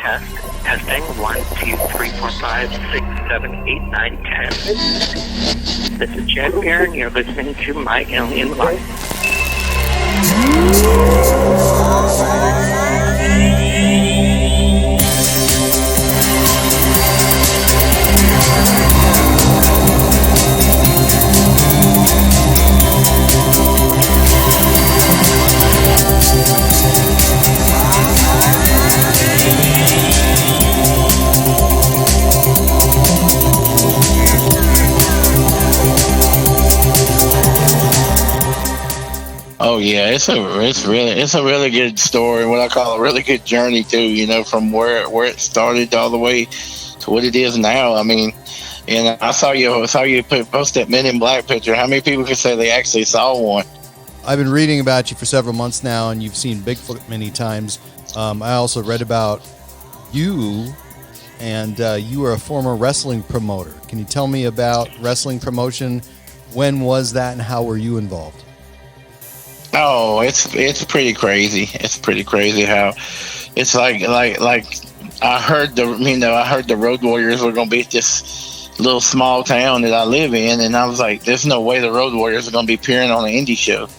test. Testing 1, 2, 3, 4, 5, 6, 7, 8, 9, 10. This is Jen here, and you're listening to My Alien Life. Oh yeah, it's a really good story. What I call a really good journey too. You know, from where it started all the way to what it is now. I mean, and I saw you post that Men in Black picture. How many people can say they actually saw one? I've been reading about you for several months now, and you've seen Bigfoot many times. I also read about you, and you were a former wrestling promoter. Can you tell me about wrestling promotion? When was that, and how were you involved? Oh, it's pretty crazy. It's pretty crazy how it's like I heard the Road Warriors were going to be at this little small town that I live in, and I was like, there's no way the Road Warriors are going to be appearing on an indie show.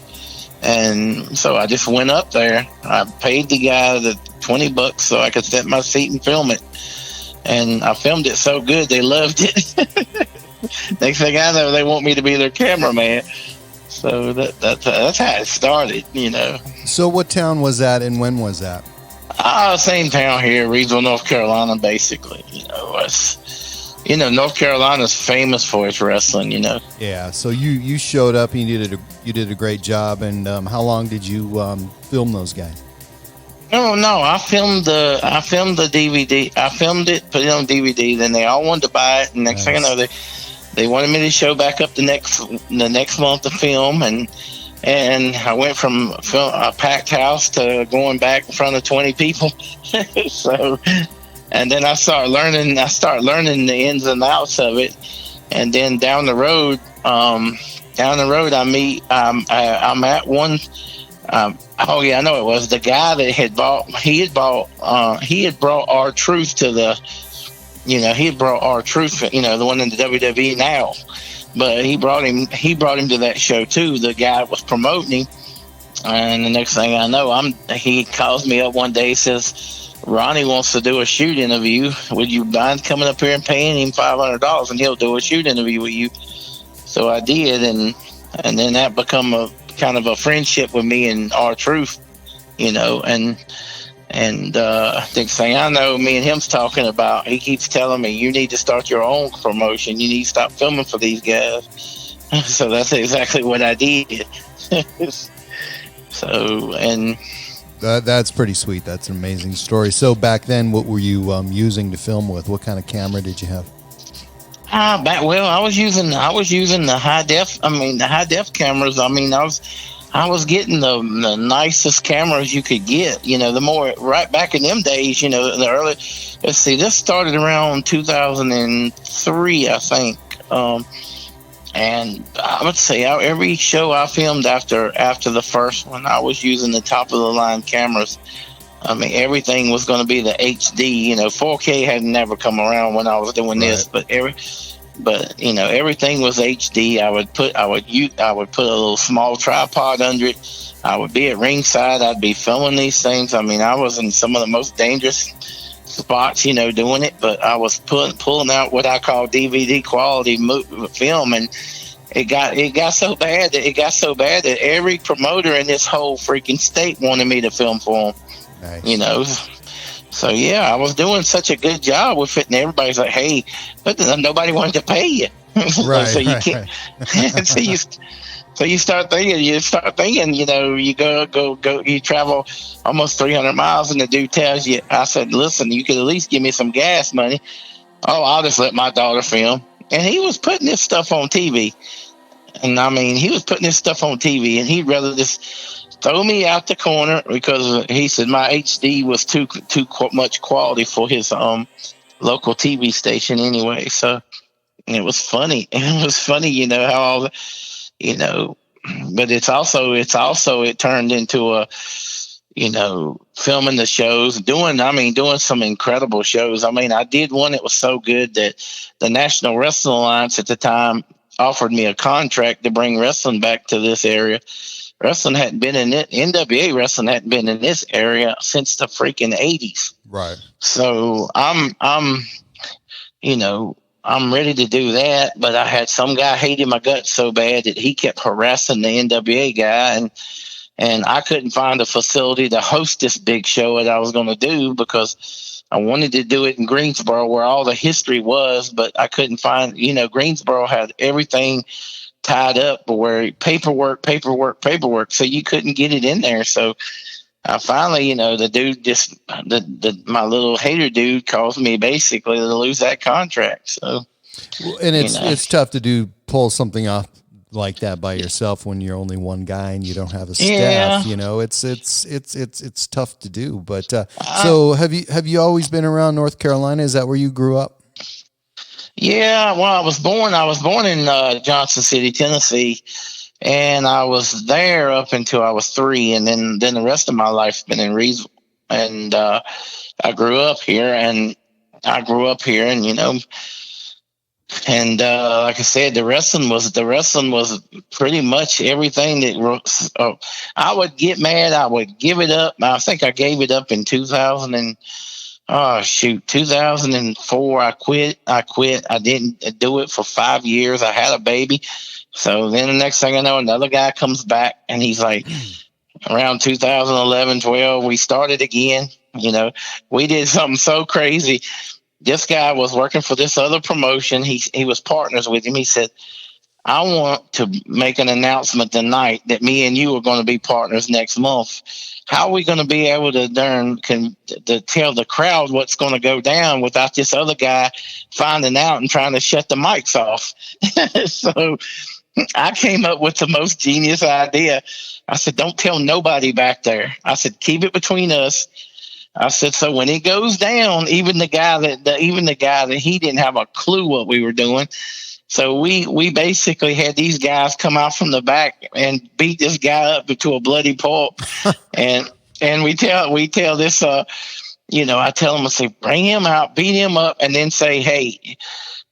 And so I just went up there. I paid the guy the $20 so I could sit in my seat and film it. And I filmed it so good they loved it. Next thing I know, they want me to be their cameraman. So that's how it started, you know. So what town was that, and when was that? Same town here, Reidsville, North Carolina, basically. You know, North Carolina's famous for its wrestling, you know. Yeah, so you showed up and you did a great job. And how long did you film those guys? No, I filmed the DVD. I filmed it, put it on DVD. Then they all wanted to buy it, and next thing I know, they wanted me to show back up the next month to film, and I went from a packed house to going back in front of 20 people. So, and then I started learning the ins and outs of it, and then down the road, I'm at one. Oh yeah, I know it was the guy that had brought R-Truth to the. You know, he brought R-Truth, you know, the one in the WWE now, but he brought him to that show too. The guy was promoting him, and the next thing I know, he calls me up one day, says, Ronnie wants to do a shoot interview. Would you mind coming up here and paying him $500 and he'll do a shoot interview with you? So I did, and then that become a kind of a friendship with me and R-Truth, you know, and next thing I know, me and him's talking about, he keeps telling me, you need to start your own promotion. You need to stop filming for these guys. So that's exactly what I did. So, and that's pretty sweet. That's an amazing story. So back then, what were you using to film with? What kind of camera did you have? I was using the high def cameras. I mean, I was getting the nicest cameras you could get, you know, right back in them days, you know, the early, let's see, this started around 2003, I think. And I would say every show I filmed after the first one, I was using the top of the line cameras. I mean, everything was going to be the HD, you know, 4K had never come around when I was doing this, but you know, everything was HD. I would put a little small tripod under it. I would be at ringside. I'd be filming these things. I mean, I was in some of the most dangerous spots, you know, doing it, but I was pulling out what I call DVD quality film, and it got so bad that every promoter in this whole freaking state wanted me to film for them. Nice. You know. So yeah, I was doing such a good job with it, and everybody's like, "Hey," but nobody wanted to pay you. Right. So you can't. So you start thinking. You know, you go. You travel almost 300 miles, and the dude tells you, "I said, listen, you could at least give me some gas money." Oh, I'll just let my daughter film. And he was putting this stuff on TV, and I mean, he was putting this stuff on TV, and he'd rather just throw me out the corner because he said my HD was too much quality for his local TV station anyway. So it was funny. It was funny, you know, how all, you know, but it turned into a, filming the shows, doing some incredible shows. I mean, I did one that was so good that the National Wrestling Alliance at the time offered me a contract to bring wrestling back to this area. Wrestling hadn't been in it. NWA wrestling hadn't been in this area since the freaking 80s. Right. So I'm ready to do that, but I had some guy hating my guts so bad that he kept harassing the NWA guy, and I couldn't find a facility to host this big show that I was going to do because I wanted to do it in Greensboro where all the history was, but I couldn't find, Greensboro had everything tied up where paperwork. So you couldn't get it in there. So I finally, the dude my little hater dude caused me basically to lose that contract. So, and it's tough to pull something off like that by yourself when you're only one guy and you don't have a staff. Yeah. It's tough to do. But so have you always been around North Carolina? Is that where you grew up? Yeah. Well, I was born in Johnson City, Tennessee, and I was there up until I was 3, and then the rest of my life's been in Reedsville. And I grew up here, and and like I said, the wrestling was pretty much everything that I would get mad. I would give it up. I think I gave it up in 2004. I quit. I didn't do it for 5 years. I had a baby. So then the next thing I know, another guy comes back, and he's like, around 2011, 12, we started again. We did something so crazy. This guy was working for this other promotion. He was partners with him. He said, I want to make an announcement tonight that me and you are going to be partners next month. How are we going to be able to to tell the crowd what's going to go down without this other guy finding out and trying to shut the mics off? So I came up with the most genius idea. I said, don't tell nobody back there. I said, keep it between us. I said, so when it goes down, even the guy that he didn't have a clue what we were doing. So we basically had these guys come out from the back and beat this guy up to a bloody pulp. and we tell this, I tell them, I say, bring him out, beat him up, and then say, hey,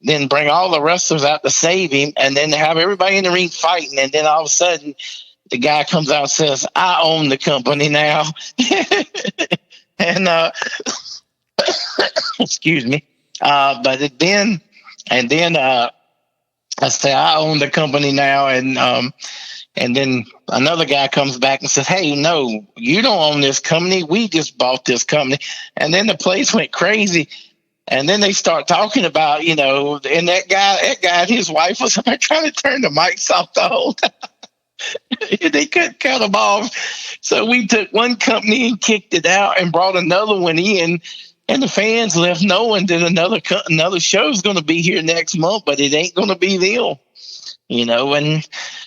then bring all the wrestlers out to save him, and then have everybody in the ring fighting. And then all of a sudden the guy comes out and says, I own the company now. And excuse me. But then I say, I own the company now. And then another guy comes back and says, hey, no, you don't own this company. We just bought this company. And then the place went crazy. And then they start talking about, and that guy and his wife was trying to turn the mics off the whole time. They couldn't cut them off. So we took one company and kicked it out and brought another one in. And the fans left knowing that another show is going to be here next month, but it ain't going to be them. And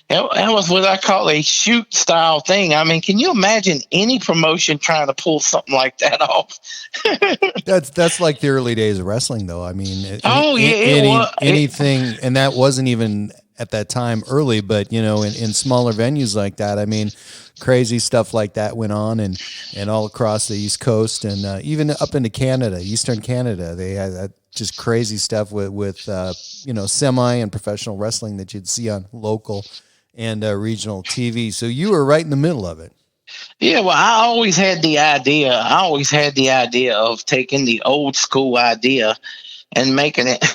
that was what I call a shoot style thing. I mean, can you imagine any promotion trying to pull something like that off? That's like the early days of wrestling, though. I mean, anything, and that wasn't even at that time early, but in smaller venues like that, I mean, crazy stuff like that went on, and all across the East Coast, and even up into Canada, Eastern Canada, they had just crazy stuff with semi and professional wrestling that you'd see on local and regional TV. So you were right in the middle of it. Yeah, well, I always had the idea of taking the old school idea and making it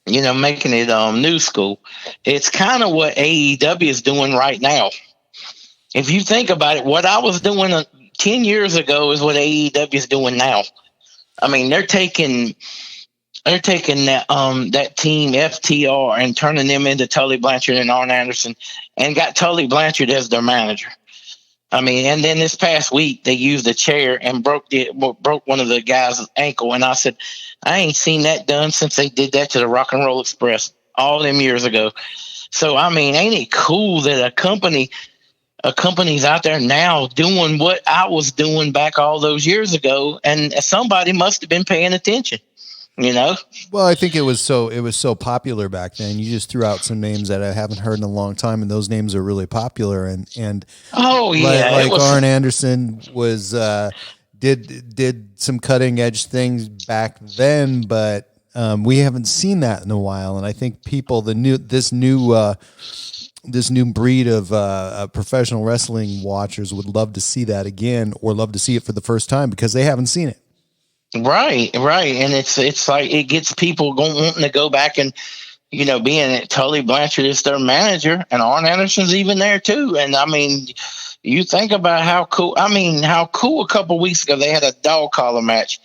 new school. It's kind of what AEW is doing right now. If you think about it, what I was doing 10 years ago is what AEW is doing now. I mean, they're taking that team FTR and turning them into Tully Blanchard and Arn Anderson, and got Tully Blanchard as their manager. I mean, and then this past week they used a chair and broke one of the guys' ankle, and I said, I ain't seen that done since they did that to the Rock and Roll Express all them years ago. So I mean, ain't it cool that a company's out there now doing what I was doing back all those years ago, and somebody must have been paying attention. You know? Well, I think it was so popular back then. You just threw out some names that I haven't heard in a long time, and those names are really popular. And Oh yeah, like Arn Anderson was did some cutting edge things back then, but we haven't seen that in a while. And I think people this new breed of professional wrestling watchers would love to see that again, or love to see it for the first time because they haven't seen it. Right, and it's like it gets people wanting to go back and being Tully Blanchard is their manager, and Arn Anderson's even there too. And I mean, you think about how cool. I mean, how cool a couple weeks ago they had a dog collar match.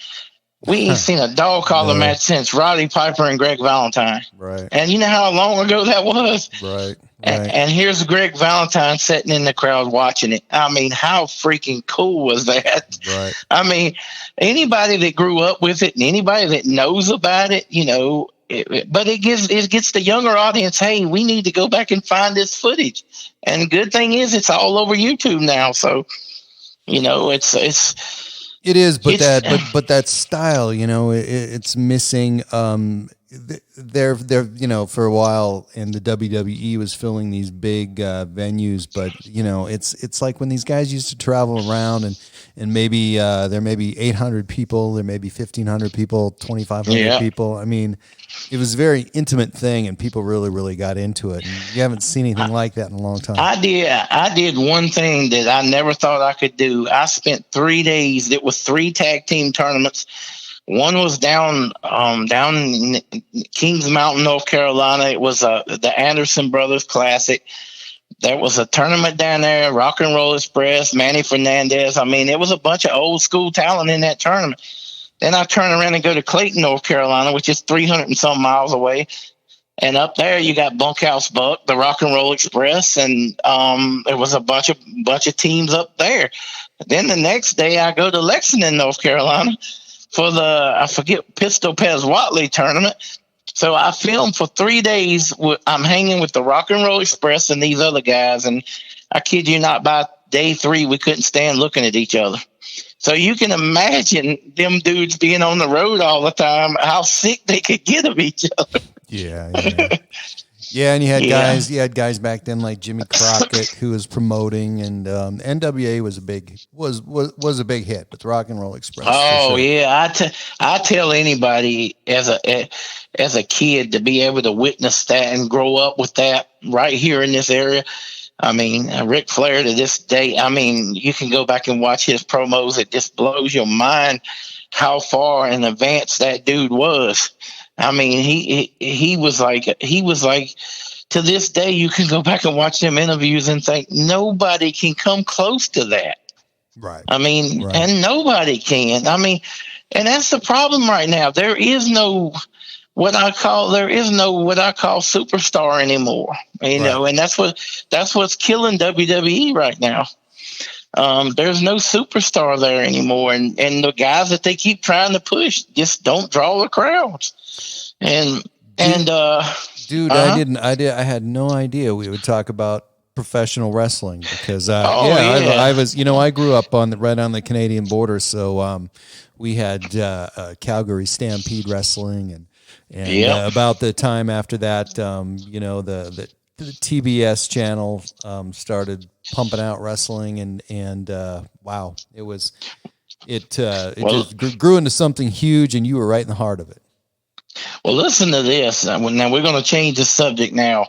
We ain't seen a dog collar match since Roddy Piper and Greg Valentine. Right. And you know how long ago that was? Right. And here's Greg Valentine sitting in the crowd watching it. I mean, how freaking cool was that? Right. I mean, anybody that grew up with it and anybody that knows about it, but it gets the younger audience, hey, we need to go back and find this footage. And good thing is it's all over YouTube now. So, it is, but that style, it's missing. They're for a while, and the WWE was filling these big venues, but it's like when these guys used to travel around and maybe there may be 800 people, there may be 1,500 people, 2,500 people. I mean, it was a very intimate thing, and people really, really got into it. And you haven't seen anything like that in a long time. I did one thing that I never thought I could do. I spent 3 days. It was 3 tag team tournaments. One was down in Kings Mountain, North Carolina. It was the Anderson Brothers Classic. There was a tournament down there, Rock and Roll Express, Manny Fernandez. I mean, it was a bunch of old school talent in that tournament. Then I turn around and go to Clayton, North Carolina, which is 300 and some miles away. And up there, you got Bunkhouse Buck, the Rock and Roll Express, and there was a bunch of teams up there. Then the next day, I go to Lexington, North Carolina, for the Pistol Pez Watley tournament. So I filmed for 3 days. I'm hanging with the Rock and Roll Express and these other guys, and I kid you not, by day 3, we couldn't stand looking at each other. So you can imagine them dudes being on the road all the time, how sick they could get of each other. Yeah. Yeah, and you had guys back then like Jimmy Crockett who was promoting, and NWA was a big hit with Rock and Roll Express. Oh, sure. Yeah, I tell anybody as a kid to be able to witness that and grow up with that right here in this area. I mean, Ric Flair to this day, I mean, you can go back and watch his promos. It just blows your mind how far in advance that dude was. I mean, he was like, to this day, you can go back and watch them interviews and think nobody can come close to that. Right. I mean, and nobody can. I mean, and that's the problem right now. There is no what I call superstar anymore. You know, and that's what's killing WWE right now. There's no superstar there anymore, and the guys that they keep trying to push just don't draw the crowds. I had no idea we would talk about professional wrestling because I was, I grew up right on the Canadian border, so we had Calgary Stampede Wrestling, and about the time after that, the TBS channel started pumping out wrestling, and wow, it just grew into something huge, and you were right in the heart of it. Well, listen to this. Now we're going to change the subject now.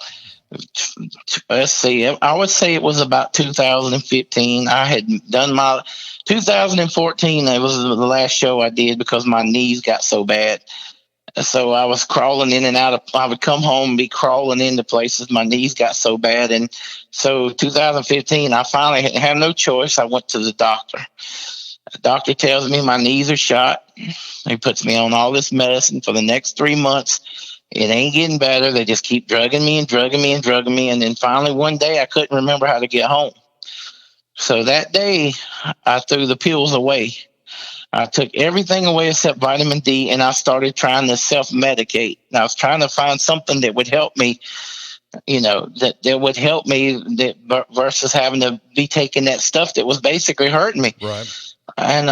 Let's see. I would say it was about 2015. I had done my 2014. It was the last show I did because my knees got so bad. So I was crawling in and out I would come home and be crawling into places. My knees got so bad. And so 2015, I finally had no choice. I went to the doctor. The doctor tells me my knees are shot. He puts me on all this medicine for the next 3 months. It ain't getting better. They just keep drugging me. And then finally one day I couldn't remember how to get home. So that day I threw the pills away. I took everything away except vitamin D, and I started trying to self-medicate. And I was trying to find something that would help me, that would help me versus having to be taking that stuff that was basically hurting me. Right. And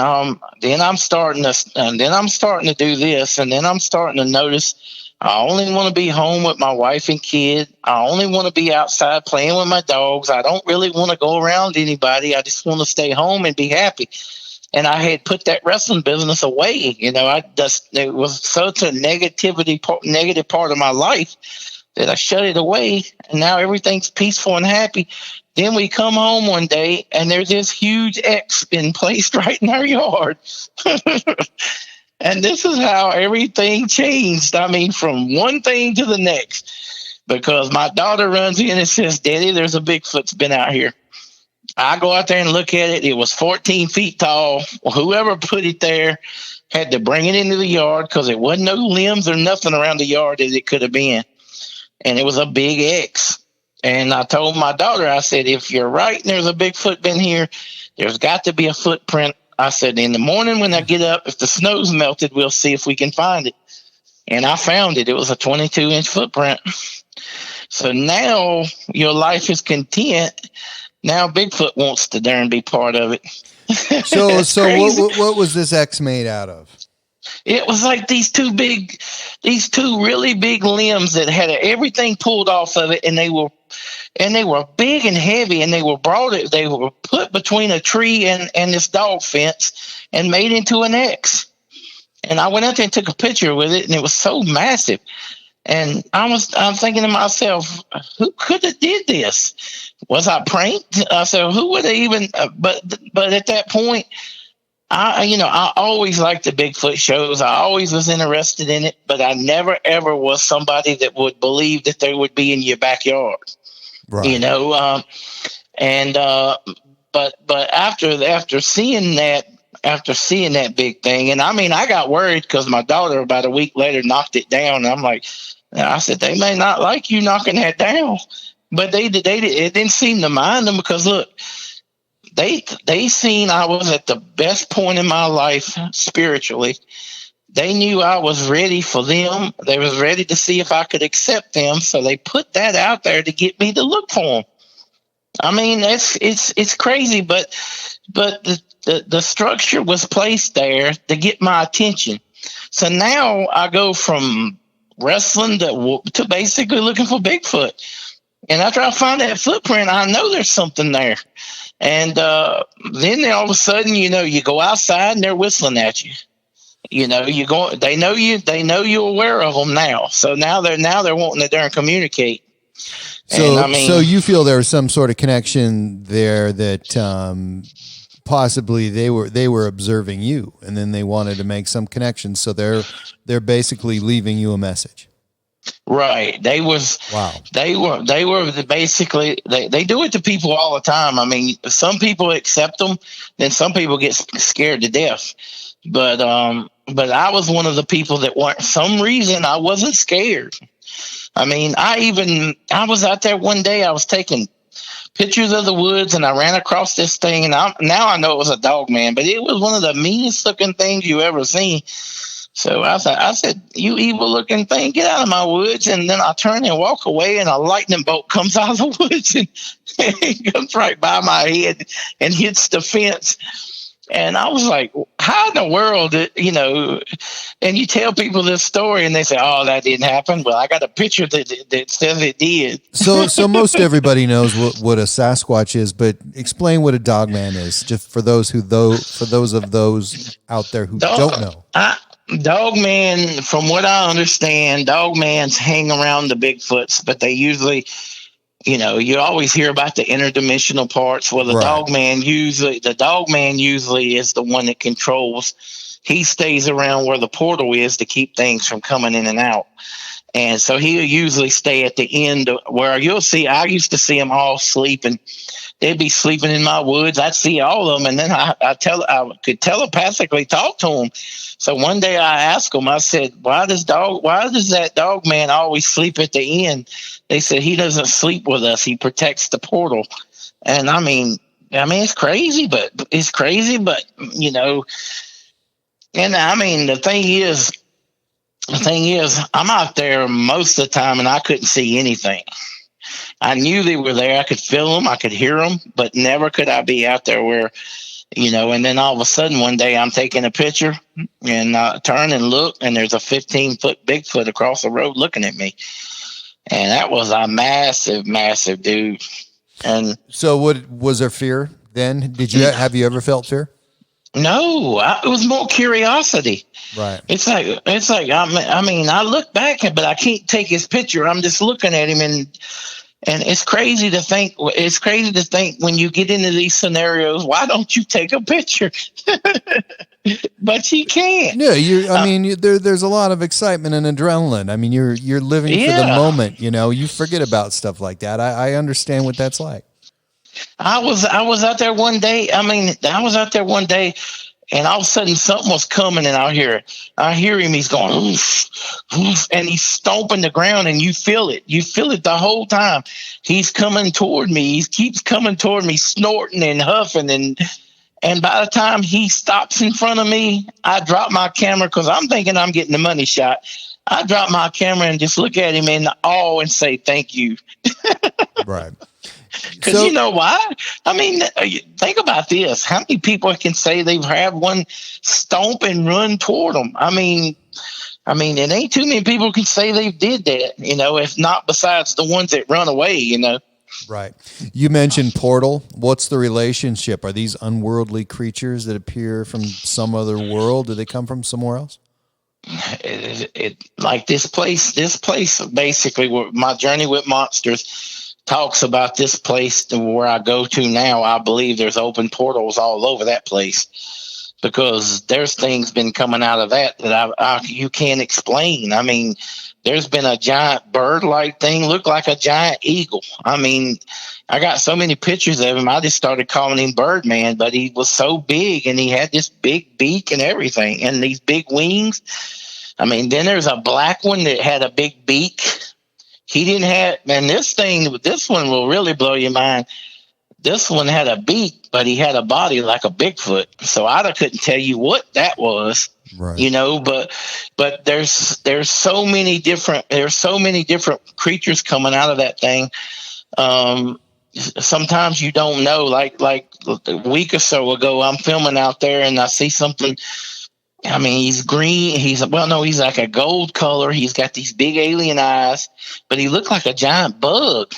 then I'm starting to do this, and then I'm starting to notice I only want to be home with my wife and kid. I only want to be outside playing with my dogs. I don't really want to go around anybody. I just want to stay home and be happy. And I had put that wrestling business away. It was such a negative part of my life that I shut it away, and now everything's peaceful and happy. Then we come home one day, and there's this huge X been placed right in our yard. And this is how everything changed. I mean, from one thing to the next, because my daughter runs in and says, "Daddy, there's a Bigfoot's been out here." I go out there and look at it. It was 14 feet tall. Whoever put it there had to bring it into the yard because there wasn't no limbs or nothing around the yard as it could have been. And it was a big X. And I told my daughter, I said, if you're right and there's a Bigfoot been here, there's got to be a footprint. I said, in the morning when I get up, if the snow's melted, we'll see if we can find it. And I found it. It was a 22-inch footprint. So now your life is content. Now Bigfoot wants to darn be part of it. So what was this X made out of? It was like these two really big limbs that had everything pulled off of it, and they were big and heavy, and they were put between a tree and this dog fence and made into an X. And I went out there and took a picture with it, and it was so massive. And I'm thinking to myself, who could have did this? Was I pranked? I said, who would have even? But at that point, I always liked the Bigfoot shows. I always was interested in it, but I never ever was somebody that would believe that they would be in your backyard. Right. But after seeing that big thing, and I mean, I got worried because my daughter about a week later knocked it down. And I'm like, I said, they may not like you knocking that down, but it didn't seem to mind them because look, they seen I was at the best point in my life spiritually. They knew I was ready for them. They was ready to see if I could accept them. So they put that out there to get me to look for them. I mean, it's crazy, but the structure was placed there to get my attention. So now I go from wrestling to basically looking for Bigfoot. And after I find that footprint, I know there's something there. And then all of a sudden, you go outside and they're whistling at you. They know you're aware of them now. So now they're wanting to darn communicate. So you feel there was some sort of connection there that possibly they were observing you, and then they wanted to make some connection. So they're basically leaving you a message. Right. They were basically, they do it to people all the time. I mean, some people accept them, then some people get scared to death. But I was one of the people that weren't, some reason I wasn't scared. I mean, I was out there one day, I was taking pictures of the woods and I ran across this thing, and now I know it was a dog man, but it was one of the meanest looking things you ever seen. So I said, you evil looking thing, get out of my woods. And then I turn and walk away, and a lightning bolt comes out of the woods and it comes right by my head and hits the fence. And I was like, how in the world, and you tell people this story and they say, oh, that didn't happen. Well, I got a picture that says it did. So most everybody knows what a Sasquatch is, but explain what a dogman is, just for those of those out there who don't know. Dogman, from what I understand, dogmans hang around the Bigfoots, but they usually, you always hear about the interdimensional parts. Well, the dogman usually is the one that controls. He stays around where the portal is to keep things from coming in and out. And so he'll usually stay at the end where you'll see, I used to see them all sleeping. They'd be sleeping in my woods. I'd see all of them. And then I could telepathically talk to them. So one day I asked them, I said, why does that dog man always sleep at the end? They said, he doesn't sleep with us. He protects the portal. And I mean, it's crazy, but and I mean, the thing is, I'm out there most of the time and I couldn't see anything. I knew they were there. I could feel them. I could hear them, but never could I be out there where And then all of a sudden one day I'm taking a picture and turn and look, and there's a 15-foot Bigfoot across the road looking at me. And that was a massive, massive dude. And so what was there fear then? Have you ever felt fear? No, it was more curiosity. Right. It's like I look back, but I can't take his picture. I'm just looking at him, and it's crazy to think. It's crazy to think when you get into these scenarios, why don't you take a picture? But you can't. No, there's a lot of excitement and adrenaline. I mean, you're living for the moment. You forget about stuff like that. I understand what that's like. I was out there one day. I was out there one day, and all of a sudden something was coming, and I hear him. He's going, oof, oof, and he's stomping the ground, and you feel it. You feel it the whole time. He's coming toward me. He keeps coming toward me, snorting and huffing, and by the time he stops in front of me, I drop my camera because I'm thinking I'm getting the money shot. I drop my camera and just look at him in awe and say, thank you. Right. Because you know why? Think about this. How many people can say they've had one stomp and run toward them? It ain't too many people can say they did that, if not besides the ones that run away, Right. You mentioned portal. What's the relationship? Are these unworldly creatures that appear from some other world? Do they come from somewhere else? Like this place basically, where my journey with monsters talks about this place to where I go to now. I believe there's open portals all over that place because there's things been coming out of that you can't explain. There's been a giant bird-like thing, look like a giant eagle. I got so many pictures of him, I just started calling him Birdman, but he was so big, and he had this big beak and everything, and these big wings. Then there's a black one that had a big beak. He didn't have, and this one will really blow your mind. This one had a beak, but he had a body like a Bigfoot. So I couldn't tell you what that was. Right. But there's so many different creatures coming out of that thing. Sometimes you don't know. Like a week or so ago, I'm filming out there and I see something. He's green. He's like a gold color. He's got these big alien eyes, but he looked like a giant bug.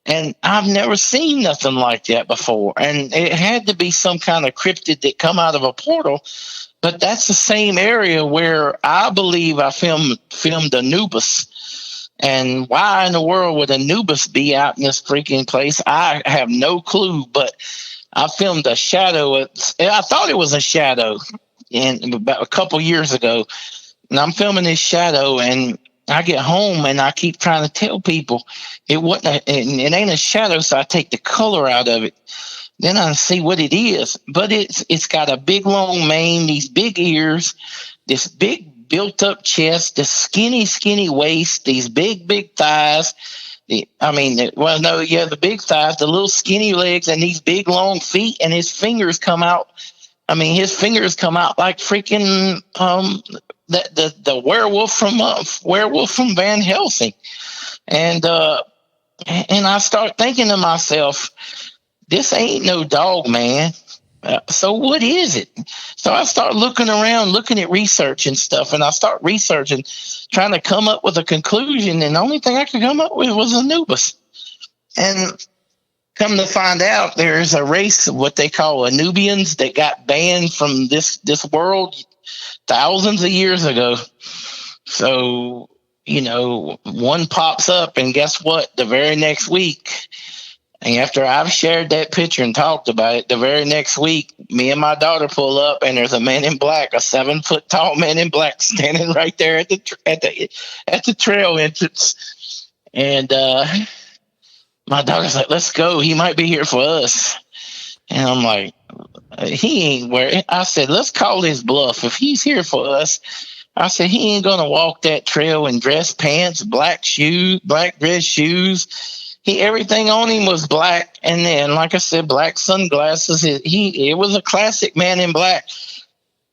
And I've never seen nothing like that before. And it had to be some kind of cryptid that come out of a portal. But that's the same area where I believe I filmed Anubis. And why in the world would Anubis be out in this freaking place? I have no clue. But I filmed a shadow. I thought it was a shadow. And about a couple years ago, and I'm filming this shadow, and I get home and I keep trying to tell people it ain't a shadow, so I take the color out of it. Then I see what it is, but it's got a big long mane, these big ears, this big built up chest, this skinny waist, these big thighs. The big thighs, the little skinny legs, and these big long feet, and his fingers come out. His fingers come out like freaking the werewolf from Van Helsing, and I start thinking to myself, this ain't no dog, man. So what is it? So I start looking around, looking at research and stuff, and I start researching, trying to come up with a conclusion, and the only thing I could come up with was Anubis. And come to find out, there's a race of what they call Anubians that got banned from this world thousands of years ago. So, one pops up, and guess what? The very next week, and after I've shared that picture and talked about it, the very next week, me and my daughter pull up, and there's a man in black, a 7-foot tall man in black, standing right there at the trail entrance. And my daughter's like, let's go. He might be here for us. And I'm like, he ain't where. I said, let's call his bluff. If he's here for us, I said, he ain't going to walk that trail in dress pants, black dress shoes. Everything on him was black. And then, like I said, black sunglasses. It was a classic man in black.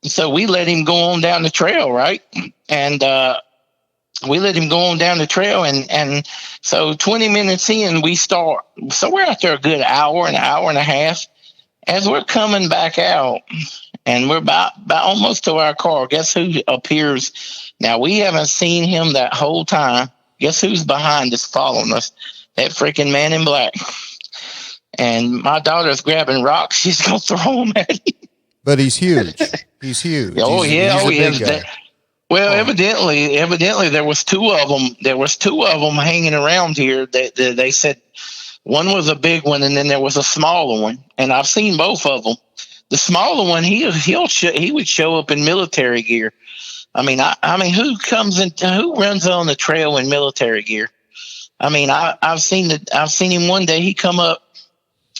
So we let him go on down the trail, right? And we let him go on down the trail, and so 20 minutes in, we start. So we're out there a good hour and a half, as we're coming back out, and we're about almost to our car, guess who appears? Now, we haven't seen him that whole time. Guess who's behind us, following us? That freaking man in black. And my daughter's grabbing rocks. She's going to throw them at him. But he's huge. He's huge. Oh, he's a big guy. Well, evidently, there was two of them. There was two of them hanging around here. That they said one was a big one, and then there was a smaller one. And I've seen both of them. The smaller one, he would show up in military gear. I mean, who runs on the trail in military gear? I mean, I've seen him one day. He come up.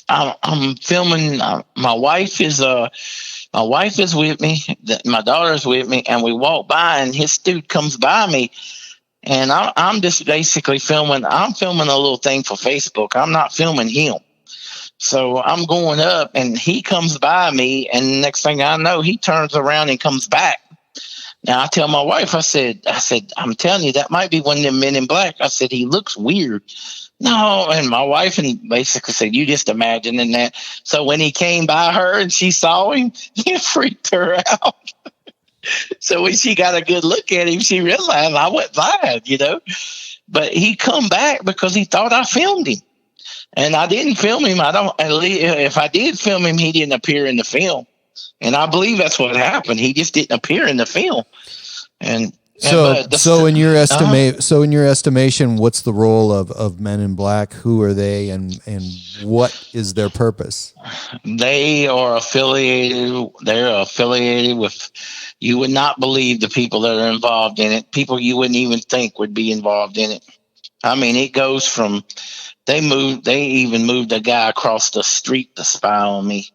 I'm filming. My wife is with me. My daughter's with me, and we walk by, and his dude comes by me, and I'm just basically filming. I'm filming a little thing for Facebook. I'm not filming him. So I'm going up, and he comes by me, and next thing I know, he turns around and comes back. Now I tell my wife, I said, I'm telling you, that might be one of them men in black. I said, he looks weird. No, and my wife basically said, you just imagining that. So when he came by her and she saw him, it freaked her out. So when she got a good look at him, she realized I went blind, But he come back because he thought I filmed him. And I didn't film him. If I did film him, he didn't appear in the film. And I believe that's what happened. He just didn't appear in the film. So in your estimation, what's the role of Men in Black? Who are they, and what is their purpose? They are affiliated. They're affiliated with. You would not believe the people that are involved in it. People you wouldn't even think would be involved in it. I mean, it goes from. They even moved a guy across the street to spy on me.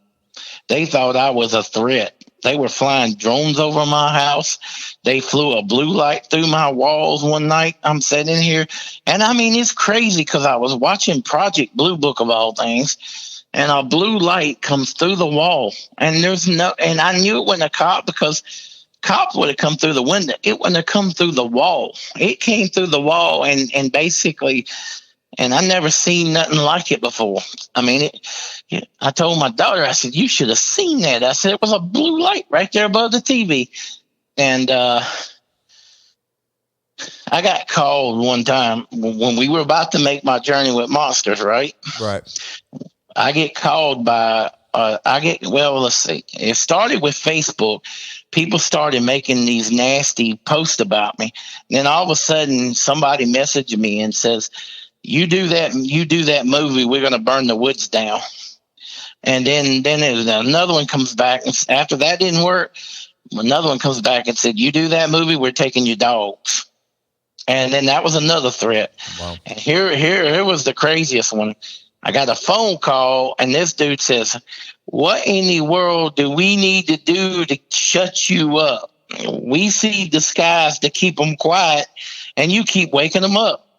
They thought I was a threat. They were flying drones over my house. They flew a blue light through my walls one night. I'm sitting here. And I mean, it's crazy because I was watching Project Blue Book of all things, and a blue light comes through the wall. And and I knew it wasn't a cop because cops would have come through the window. It wouldn't have come through the wall. It came through the wall and basically, and I never seen nothing like it before. I mean, I told my daughter, I said, you should have seen that. I said, it was a blue light right there above the TV. And I got called one time when we were about to make my journey with monsters, right? Right. I get called by, let's see. It started with Facebook. People started making these nasty posts about me. And then all of a sudden, somebody messaged me and says, you do that movie, we're going to burn the woods down. And then another one comes back. And after that didn't work, another one comes back and said, you do that movie, we're taking your dogs. And then that was another threat. Wow. And here was the craziest one. I got a phone call, and this dude says, what in the world do we need to do to shut you up? We see disguise to keep them quiet, and you keep waking them up.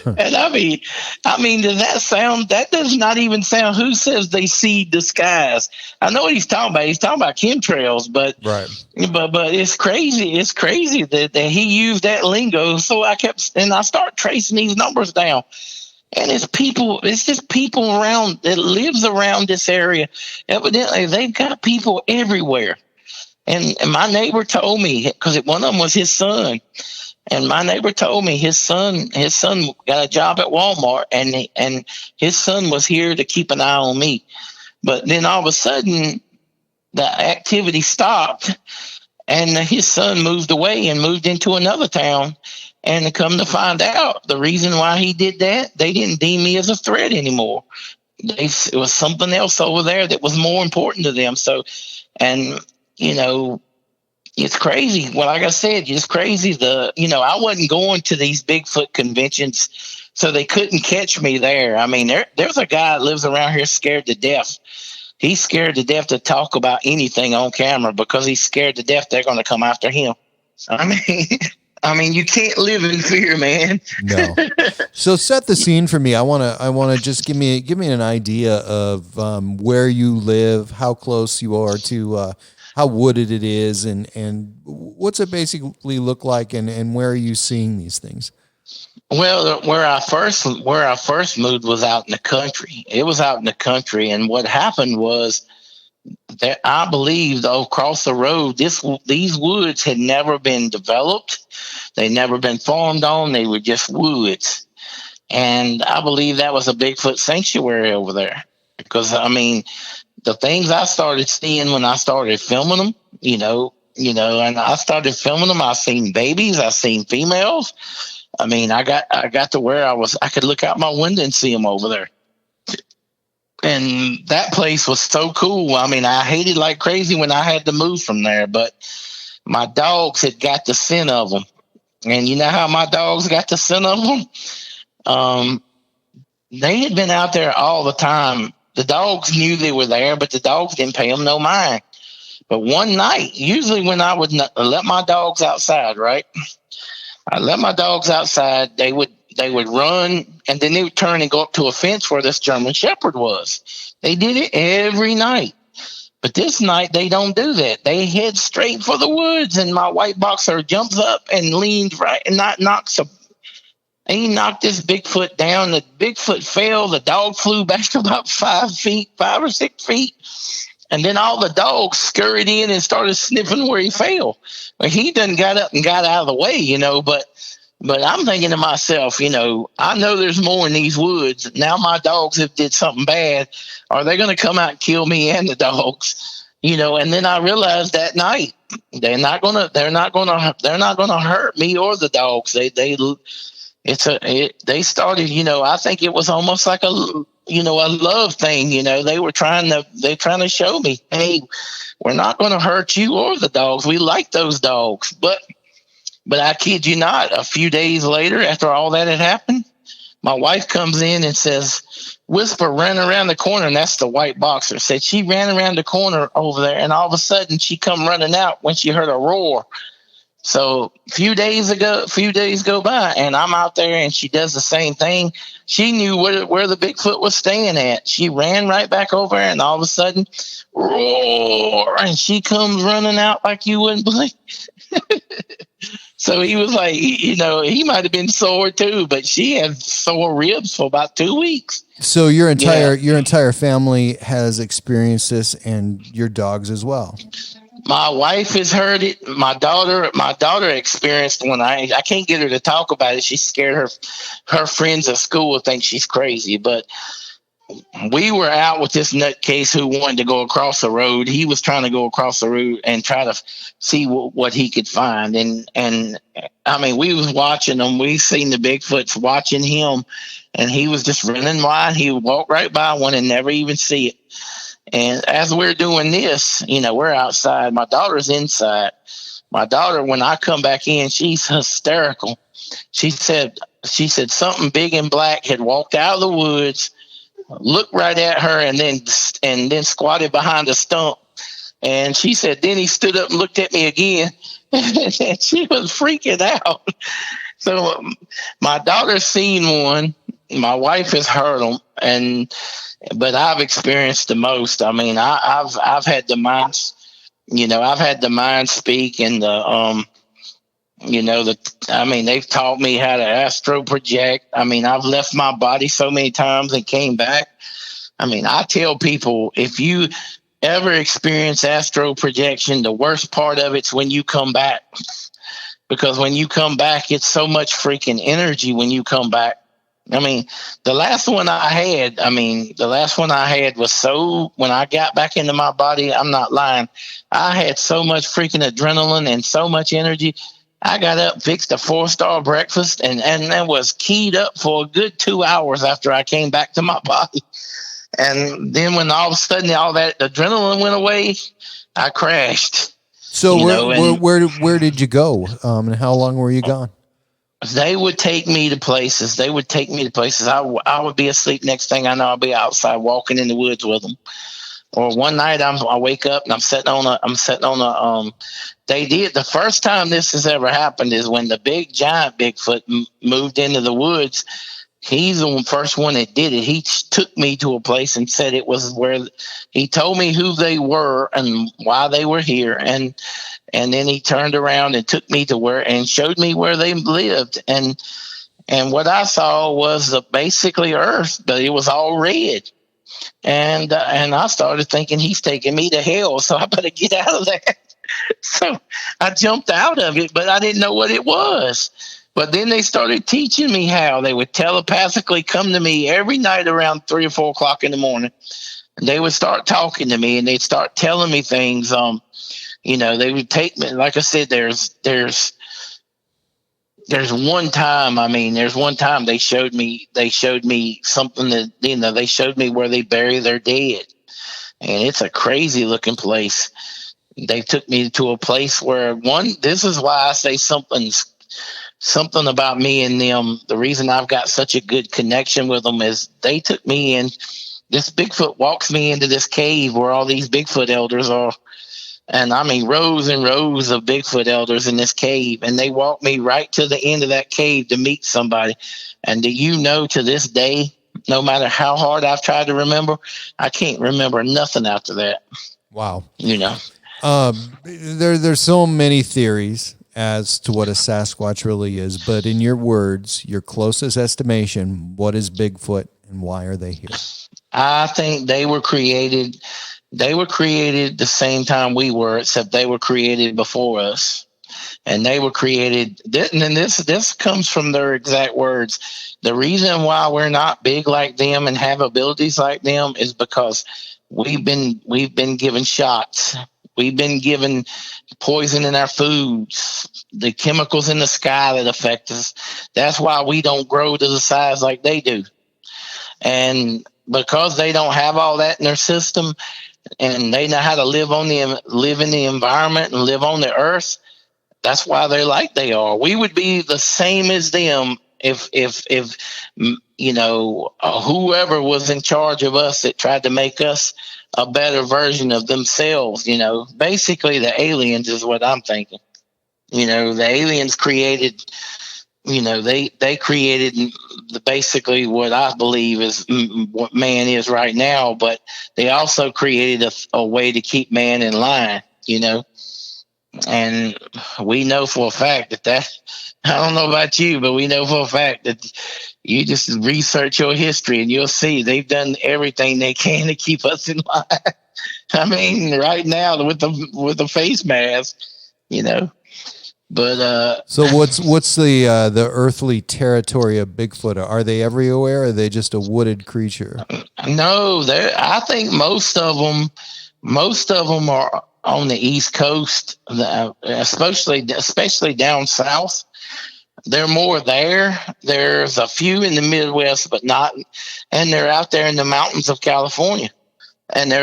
And I mean, does that sound? That does not even sound. Who says they see disguise? I know what he's talking about. He's talking about chemtrails, but right. But it's crazy. It's crazy that he used that lingo. So I start tracing these numbers down, and it's people. It's just people around that lives around this area. Evidently, they've got people everywhere. And my neighbor told me, because one of them was his son. And my neighbor told me his son got a job at Walmart, and his son was here to keep an eye on me. But then all of a sudden, the activity stopped, and his son moved away and moved into another town. And come to find out, the reason why he did that, they didn't deem me as a threat anymore. It was something else over there that was more important to them. So, and it's crazy. Well, like I said, it's crazy. I wasn't going to these Bigfoot conventions, so they couldn't catch me there. I mean, there's a guy that lives around here scared to death. He's scared to death to talk about anything on camera because he's scared to death they're going to come after him. I mean, you can't live in fear, man. No. So set the scene for me. I want to just give me an idea of where you live, how close you are to how wooded it is, and what's it basically look like, and where are you seeing these things? Well, where I first moved was out in the country. It was out in the country, and what happened was that I believed across the road, these woods had never been developed. They never been farmed on. They were just woods, and I believe that was a Bigfoot sanctuary over there. Because I mean, the things I started seeing when I started filming them, and I started filming them. I seen babies. I seen females. I mean, I got to where I could look out my window and see them over there. And that place was so cool. I mean, I hated like crazy when I had to move from there, but my dogs had got the scent of them. And you know how my dogs got the scent of them? Um, they had been out there all the time. The dogs knew they were there, but the dogs didn't pay them no mind. But one night, usually when I would let my dogs outside, right? I let my dogs outside. They would run, and then they would turn and go up to a fence where this German Shepherd was. They did it every night. But this night, they don't do that. They head straight for the woods, and my white boxer jumps up and leans right and he knocked this Bigfoot down. The Bigfoot fell. The dog flew back about 5 or 6 feet. And then all the dogs scurried in and started sniffing where he fell. Well, he done got up and got out of the way, but I'm thinking to myself, I know there's more in these woods. Now my dogs have did something bad. Are they going to come out and kill me and the dogs? And then I realized that night they're not going to hurt me or the dogs. They started, I think it was almost like a love thing. They're trying to show me, hey, we're not going to hurt you or the dogs. We like those dogs. But I kid you not, a few days later, after all that had happened, my wife comes in and says, Whisper ran around the corner, and that's the white boxer. Said she ran around the corner over there, and all of a sudden she come running out when she heard a roar. So a few days go by, and I'm out there, and she does the same thing. She knew where the Bigfoot was staying at. She ran right back over, and all of a sudden, roar, and she comes running out like you wouldn't believe. So he was like, he might have been sore too, but she had sore ribs for about 2 weeks. So your entire family has experienced this, and your dogs as well. My wife has heard it. My daughter experienced one. I can't get her to talk about it. She's scared her friends at school will think she's crazy. But we were out with this nutcase who wanted to go across the road. He was trying to go across the road and try to see what he could find. And I mean, we was watching him. We seen the Bigfoots watching him, and he was just running wide. He would walk right by one and never even see it. And as we're doing this, we're outside. My daughter's inside. My daughter, when I come back in, she's hysterical. She said something big and black had walked out of the woods, looked right at her, and then squatted behind a stump. And she said, then he stood up and looked at me again, and she was freaking out. So my daughter's seen one. My wife has heard them, but I've experienced the most. I mean, I've had the mind, I've had the mind speak, and they've taught me how to astro project. I mean, I've left my body so many times and came back. I mean, I tell people, if you ever experience astro projection, the worst part of it's when you come back, because when you come back, it's so much freaking energy when you come back. I mean, the last one I had was when I got back into my body, I'm not lying, I had so much freaking adrenaline and so much energy. I got up, fixed a 4-star breakfast, and then was keyed up for a good 2 hours after I came back to my body. And then when all of a sudden all that adrenaline went away, I crashed. So where did you go? And how long were you gone? They would take me to places. I would be asleep. Next thing I know, I'll be outside walking in the woods with them. Or one night I wake up and I'm sitting on a. They did the first time this has ever happened is when the big giant Bigfoot moved into the woods. He's the first one that did it. He took me to a place and said it was where he told me who they were and why they were here. And then he turned around and took me to where and showed me where they lived. And And what I saw was basically Earth, but it was all red. And I started thinking he's taking me to hell, so I better get out of that. So I jumped out of it, but I didn't know what it was. But then they started teaching me how they would telepathically come to me every night around 3 or 4 o'clock in the morning. And they would start talking to me, and they'd start telling me things. They would take me. Like I said, there's one time. There's one time they showed me something that they showed me where they bury their dead, and it's a crazy looking place. They took me to a place where this is why I say something about me and them. The reason I've got such a good connection with them is they took me in. This Bigfoot walks me into this cave where all these Bigfoot elders are. And rows and rows of Bigfoot elders in this cave. And they walk me right to the end of that cave to meet somebody. And do you know, to this day, no matter how hard I've tried to remember, I can't remember nothing after that. Wow. There's so many theories as to what a Sasquatch really is, but in your words, your closest estimation, what is Bigfoot and why are they here? I think they were created the same time we were, except they were created before us. And they were created, and this comes from their exact words. The reason why we're not big like them and have abilities like them is because we've been given shots. We've been given poison in our foods, the chemicals in the sky that affect us. That's why we don't grow to the size like they do. And because they don't have all that in their system, and they know how to live in the environment and live on the earth, that's why they're like they are. We would be the same as them if whoever was in charge of us that tried to make us a better version of themselves. Basically the aliens is what I'm thinking. The aliens created. They created basically what I believe is what man is right now, but they also created a way to keep man in line, and we know for a fact that I don't know about you, but we know for a fact that you just research your history and you'll see they've done everything they can to keep us in line. Right now with the face mask, But so what's the earthly territory of Bigfoot? Are they everywhere? Or are they just a wooded creature? No, I think most of them are on the East Coast, especially down south. They're more there. There's a few in the Midwest, but not, and they're out there in the mountains of California. And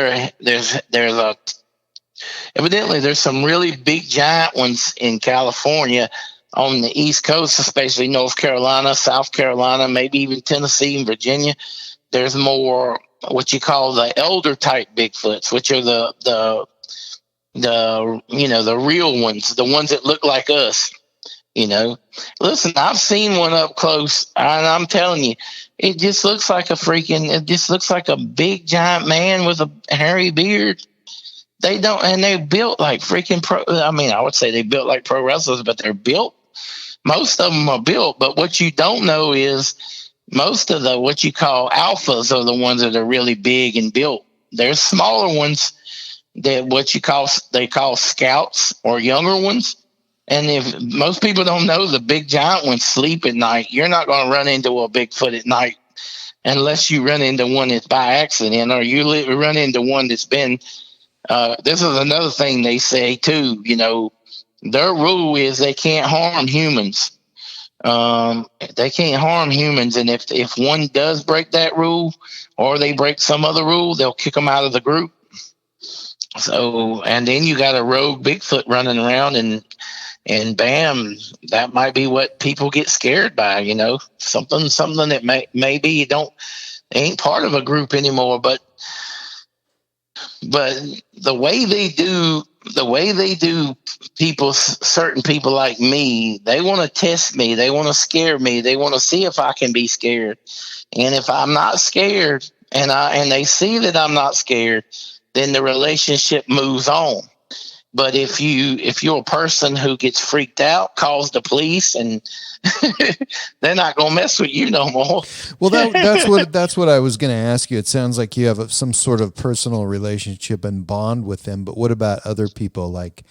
evidently there's some really big giant ones in California on the East Coast, especially North Carolina, South Carolina, maybe even Tennessee and Virginia. There's more what you call the elder type Bigfoots, which are the real ones, the ones that look like us. Listen, I've seen one up close, and I'm telling you, it just looks like a big giant man with a hairy beard. They're built like freaking I would say they built like pro wrestlers, but they're built. Most of them are built, but what you don't know is most of the what you call alphas are the ones that are really big and built. There's smaller ones that they call scouts or younger ones. And if most people don't know, the big giant ones sleep at night. You're not going to run into a Bigfoot at night unless you run into one that's by accident, or you run into one that's been. This is another thing they say too. Their rule is they can't harm humans. They can't harm humans, and if one does break that rule, or they break some other rule, they'll kick them out of the group. So, and then you got a rogue Bigfoot running around, and bam, that might be what people get scared by. Something that maybe you ain't part of a group anymore, but the way they do certain people like me, they want to test me. They want to scare me. They want to see if I can be scared. And if I'm not scared and they see that I'm not scared, then the relationship moves on. But if you're a person who gets freaked out, calls the police, and they're not gonna mess with you no more. Well, that's what I was going to ask you. It sounds like you have some sort of personal relationship and bond with them. But what about other people like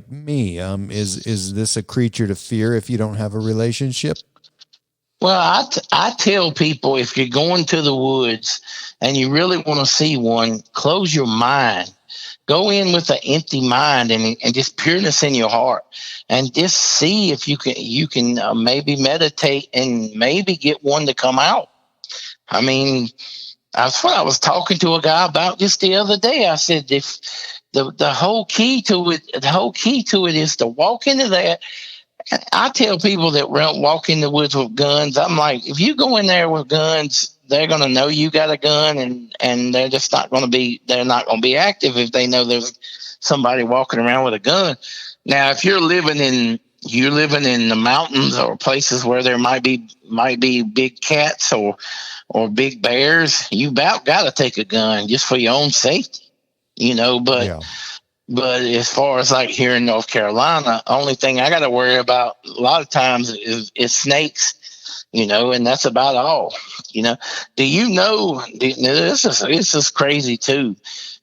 me? Is this a creature to fear if you don't have a relationship? Well, I tell people, if you're going to the woods and you really want to see one, close your mind. Go in with an empty mind and just pureness in your heart, and just see if you can maybe meditate and maybe get one to come out. I mean, that's what I was talking to a guy about just the other day. I said, if the whole key to it is to walk into that. I tell people that walk in the woods with guns, I'm like, if you go in there with guns, they're going to know you got a gun, and they're just not going to be active if they know there's somebody walking around with a gun. Now, if you're living in the mountains or places where there might be big cats or big bears, you about got to take a gun just for your own safety, but. Yeah. But as far as like here in North Carolina, only thing I got to worry about a lot of times is snakes, and that's about all. Do you know? This is crazy too.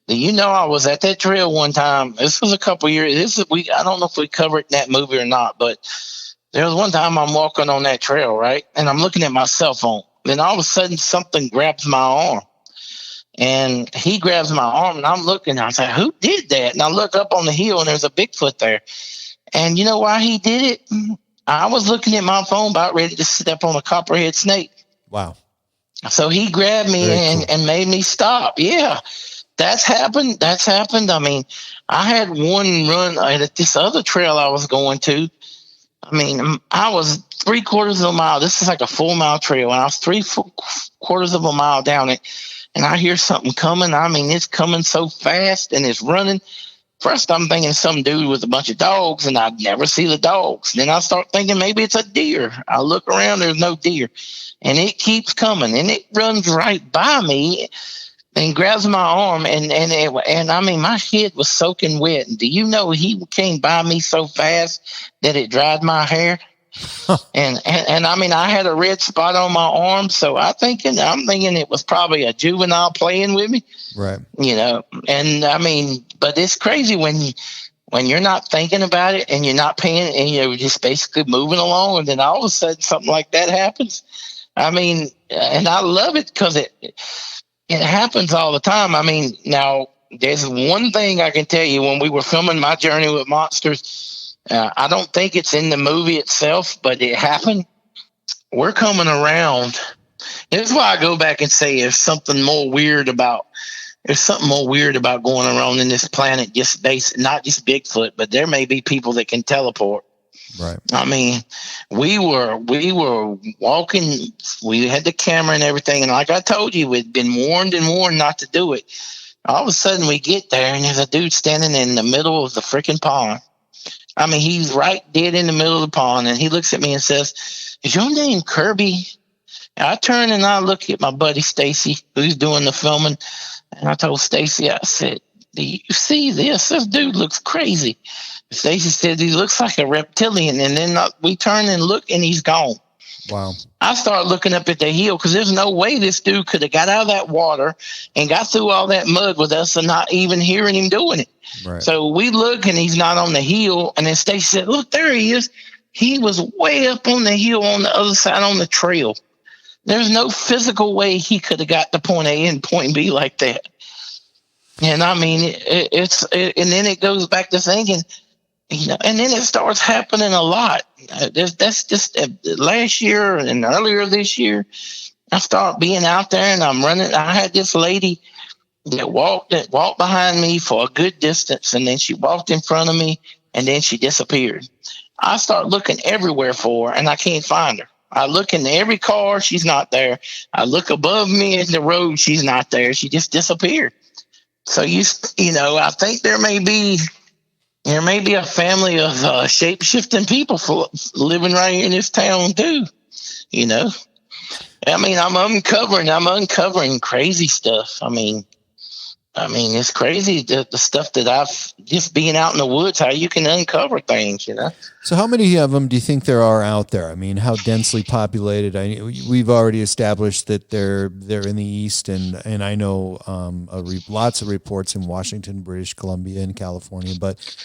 Do you know I was at that trail one time? This was a couple years. I don't know if we covered that movie or not, but there was one time I'm walking on that trail, right, and I'm looking at my cell phone. Then all of a sudden something grabs my arm. And he grabs my arm, and I'm looking. I say, "Who did that?" And I look up on the hill, and there's a Bigfoot there. And you know why he did it? I was looking at my phone, about ready to step on a copperhead snake. Wow! So he grabbed me and made me stop. Yeah, that's happened. That's happened. I mean, I had one run at this other trail I was going to. I mean, I was 3/4 of a mile. This is like a 4-mile trail, and I was 3/4 of a mile down it. And I hear something coming. I mean, it's coming so fast and it's running. First, I'm thinking some dude with a bunch of dogs, and I'd never see the dogs. Then I start thinking maybe it's a deer. I look around, there's no deer. And it keeps coming, and it runs right by me and grabs my arm. And I mean, my head was soaking wet. And do you know he came by me so fast that it dried my hair? and I mean, I had a red spot on my arm, so I'm thinking it was probably a juvenile playing with me, right? And I mean, but it's crazy when you're not thinking about it and you're not paying, and you're just basically moving along, and then all of a sudden something like that happens. I mean, and I love it because it happens all the time. I mean, now there's one thing I can tell you: when we were filming My Journey with Monsters. I don't think it's in the movie itself, but it happened. We're coming around. This is why I go back and say there's something more weird about going around in this planet, not just Bigfoot, but there may be people that can teleport. Right. I mean, we were walking, we had the camera and everything, and like I told you, we'd been warned not to do it. All of a sudden we get there, and there's a dude standing in the middle of the freaking pond. I mean, he's right dead in the middle of the pond, and he looks at me and says, "Is your name Kirby?" And I turn and I look at my buddy Stacy, who's doing the filming, and I told Stacy, I said, "Do you see this? This dude looks crazy." Stacy said, "He looks like a reptilian." And then we turn and look, and he's gone. Wow. I started looking up at the hill because there's no way this dude could have got out of that water and got through all that mud with us and not even hearing him doing it. Right. So we look, and he's not on the hill. And then Stacy said, "Look, there he is." He was way up on the hill on the other side on the trail. There's no physical way he could have got to point A and point B like that. And I mean, and then it goes back to thinking, and then it starts happening a lot. That's just last year and earlier this year. I started being out there, and I'm running. I had this lady that walked behind me for a good distance, and then she walked in front of me, and then she disappeared. I start looking everywhere for her, and I can't find her. I look in every car, she's not there. I look above me in the road, she's not there. She just disappeared. So I think there may be a family of shape-shifting people living right here in this town too. I mean, I'm uncovering crazy stuff. I mean, I mean, it's crazy the stuff that I've just being out in the woods, how you can uncover things, you know. So how many of them do you think there are out there? I mean, how densely populated? We've already established that they're in the east, and I know lots of reports in Washington, British Columbia, and California. But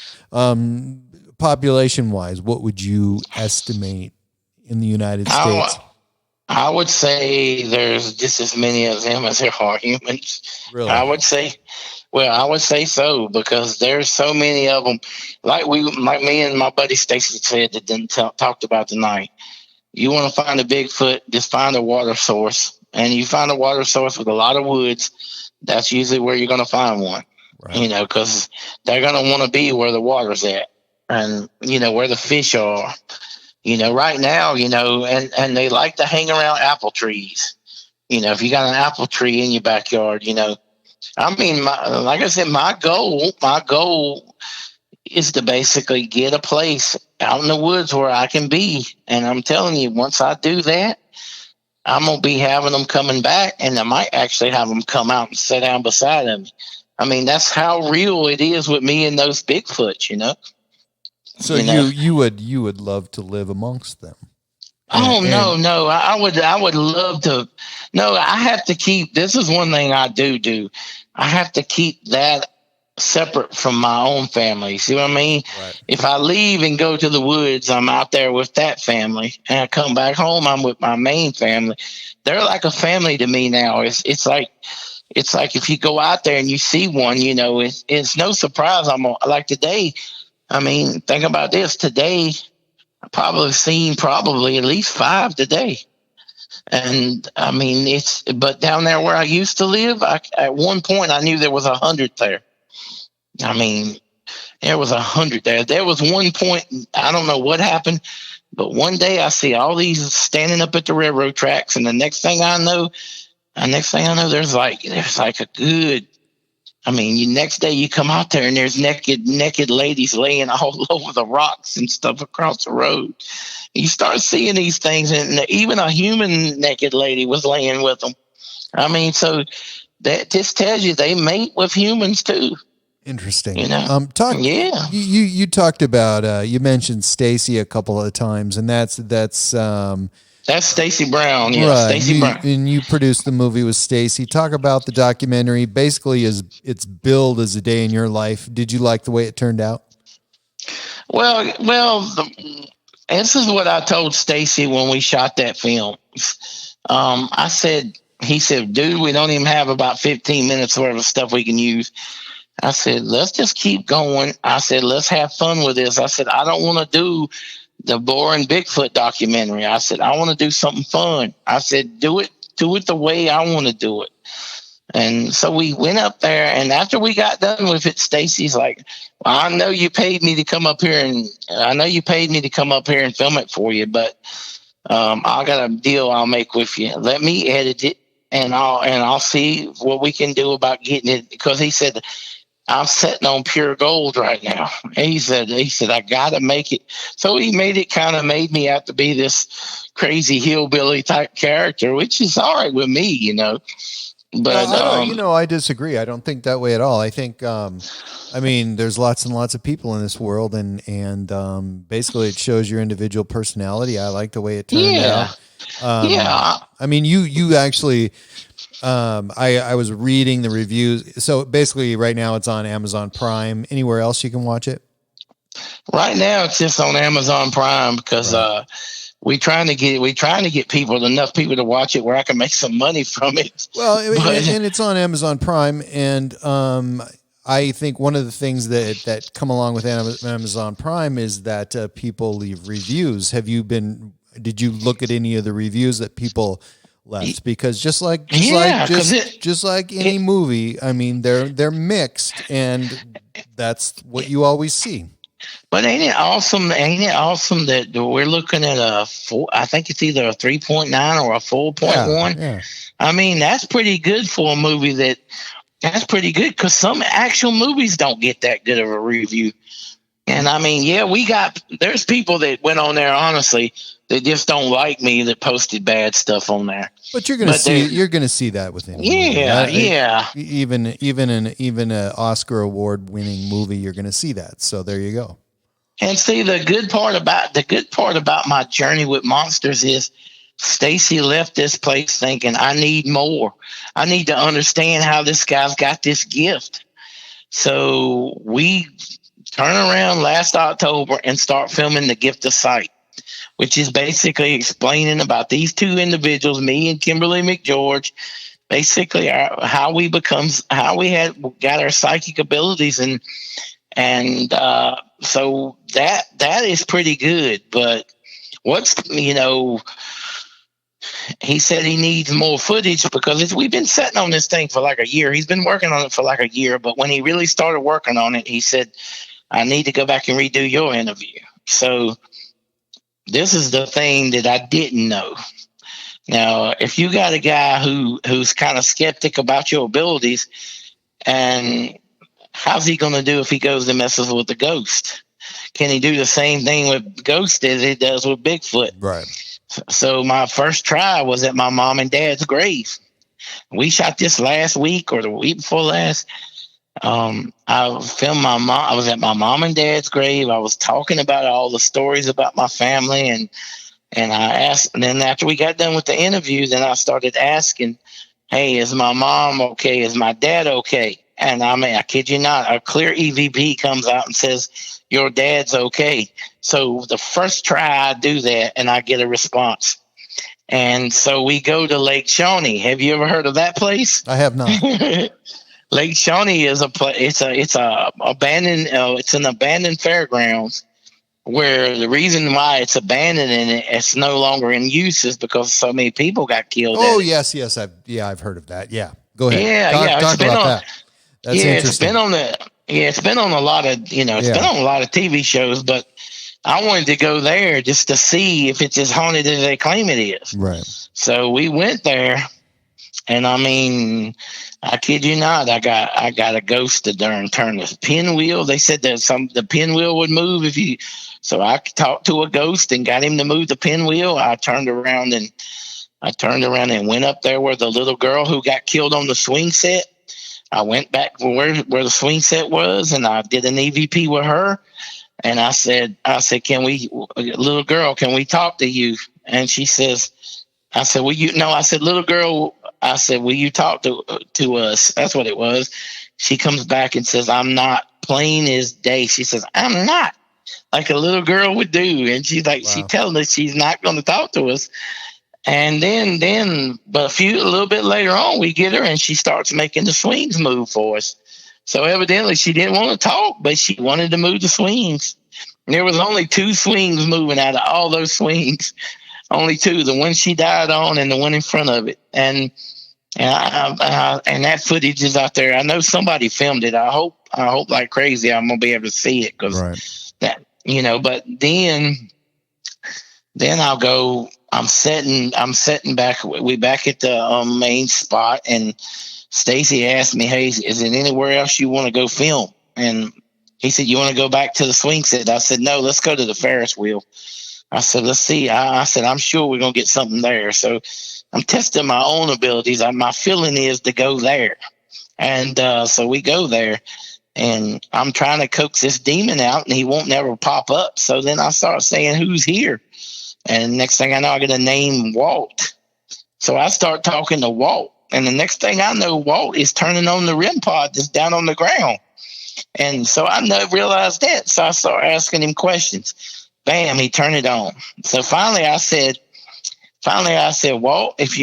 population-wise, what would you estimate in the United States? I would say there's just as many of them as there are humans. Really? I would say so, because there's so many of them. Like me and my buddy Stacy said that didn't talked about tonight. You want to find a Bigfoot, just find a water source, and you find a water source with a lot of woods. That's usually where you're going to find one. Right. You know, because they're going to want to be where the water's at, and you know where the fish are. You know, right now, you know, and they like to hang around apple trees. You know, if you got an apple tree in your backyard, you know, I mean, like I said, my goal is to basically get a place out in the woods where I can be. And I'm telling you, once I do that, I'm going to be having them coming back, and I might actually have them come out and sit down beside them. I mean, that's how real it is with me and those Bigfoots, you know. So you would love to live amongst them? No. I would love to. No, I have to keep. This is one thing I do. I have to keep that separate from my own family. See what I mean? Right. If I leave and go to the woods, I'm out there with that family, and I come back home, I'm with my main family. They're like a family to me now. It's like if you go out there and you see one, you know, it's no surprise. Like today. I mean, think about this. Today, I've probably seen at least 5 today. And I mean, but down there where I used to live, at one point I knew there was 100 there. I mean, there was 100 there. There was one point, I don't know what happened, but one day I see all these standing up at the railroad tracks. And the next thing I know, there's like a good, I mean, next day you come out there and there's naked ladies laying all over the rocks and stuff across the road. You start seeing these things, and even a human naked lady was laying with them. I mean, so that just tells you they mate with humans too. Interesting. You know? You talked about you mentioned Stacy a couple of times, and that's Stacy Brown. Yeah, right. Stacy Brown. And you produced the movie with Stacy. Talk about the documentary. Basically, it's billed as a day in your life. Did you like the way it turned out? Well, this is what I told Stacy when we shot that film. He said, dude, we don't even have about 15 minutes worth of stuff we can use. I said, let's just keep going. I said, let's have fun with this. I said, I don't want to do the boring Bigfoot documentary. I said, I want to do something fun. I said, do it the way I want to do it. And so we went up there, and after we got done with it, Stacy's like, well, I know you paid me to come up here and film it for you, but I got a deal I'll make with you. Let me edit it, and I'll see what we can do about getting it, because he said, I'm sitting on pure gold right now. And he said, I got to make it. So he made me out to be this crazy hillbilly type character, which is all right with me, you know. But, I disagree. I don't think that way at all. I think, there's lots and lots of people in this world, and basically it shows your individual personality. I like the way it turned out. I mean, you actually, I was reading the reviews. So basically right now it's on Amazon Prime. Anywhere else you can watch it? Right now it's just on Amazon Prime, because we trying to get enough people to watch it where I can make some money from it. Well, and it's on Amazon Prime, and I think one of the things that come along with Amazon Prime is that people leave reviews. Did you look at any of the reviews that people left? Because just like any movie, I mean, they're mixed, and that's what you always see. But ain't it awesome that we're looking at I think it's either a 3.9 or a 4.1. Yeah. I mean, that's pretty good for a movie. That's pretty good, because some actual movies don't get that good of a review. And I mean, yeah, there's people that went on there, honestly, that just don't like me, that posted bad stuff on there. But you're gonna see that with any movie. Yeah. Even an Oscar award winning movie, you're gonna see that. So there you go. And see, the good part about my journey with monsters is Stacy left this place thinking, I need more. I need to understand how this guy's got this gift. So we turn around last October and start filming The Gift of Sight, which is basically explaining about these two individuals, me and Kimberly McGeorge, basically how we got our psychic abilities, and so that is pretty good. But he said he needs more footage because we've been sitting on this thing for like a year. He's been working on it for like a year, but when he really started working on it, he said, I need to go back and redo your interview. So this is the thing that I didn't know. Now, if you got a guy who's kind of skeptic about your abilities, and how's he going to do if he goes and messes with the ghost? Can he do the same thing with ghosts as he does with Bigfoot? Right. So my first try was at my mom and dad's grave. We shot this last week or the week before last. I filmed my mom. I was at my mom and dad's grave. I was talking about all the stories about my family, and I asked. And then after we got done with the interview, then I started asking, "Hey, is my mom okay? Is my dad okay?" And I mean, I kid you not, a clear EVP comes out and says, your dad's okay. So the first try I do that and I get a response. And so we go to Lake Shawnee. Have you ever heard of that place? I have not. Lake Shawnee is it's an abandoned fairgrounds, where the reason why it's abandoned and it's no longer in use is because so many people got killed. Oh, yes. I've heard of that. Yeah. Go ahead. Talk about that. That's interesting. It's been on a lot of, been on a lot of TV shows, but I wanted to go there just to see if it's as haunted as they claim it is. Right. So we went there, and I mean, I kid you not, I got a ghost to turn the pinwheel. They said that the pinwheel would move if you. So I talked to a ghost and got him to move the pinwheel. I turned around and went up there where the little girl who got killed on the swing set. I went back where the swing set was, and I did an EVP with her. And I said, little girl, can we talk to you? And she says, I said, little girl, will you talk to us? That's what it was. She comes back and says, I'm not, plain as day. She says, I'm not, like a little girl would do. And she's like, wow. She telling us she's not going to talk to us. And but a little bit later on, we get her and she starts making the swings move for us. So evidently she didn't want to talk, but she wanted to move the swings. And there was only 2 swings moving out of all those swings. Only 2, the one she died on and the one in front of it. And that footage is out there. I know somebody filmed it. I hope like crazy I'm going to be able to see it, because but then I'll go, I'm sitting back. We back at the main spot, and Stacy asked me, "Hey, is it anywhere else you want to go film?" And he said, "You want to go back to the swing set?" I said, "No, let's go to the Ferris wheel." I said, "Let's see." I said, "I'm sure we're gonna get something there." So I'm testing my own abilities. My feeling is to go there, and so we go there, and I'm trying to coax this demon out, and he won't never pop up. So then I start saying, "Who's here?" And next thing I know, I get a name, Walt. So I start talking to Walt. And the next thing I know, Walt is turning on the REM pod that's down on the ground. And so I realized that. So I start asking him questions. Bam, he turned it on. So finally I said, Walt, if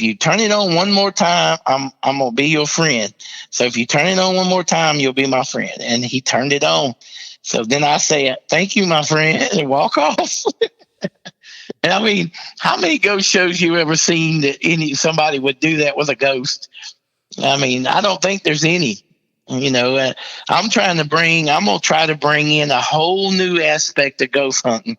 you turn it on one more time, I'm going to be your friend. So if you turn it on one more time, you'll be my friend. And he turned it on. So then I say, thank you, my friend, and walk off. And I mean, how many ghost shows you ever seen that somebody would do that with a ghost? I mean, I don't think there's any. I'm going to try to bring in a whole new aspect of ghost hunting.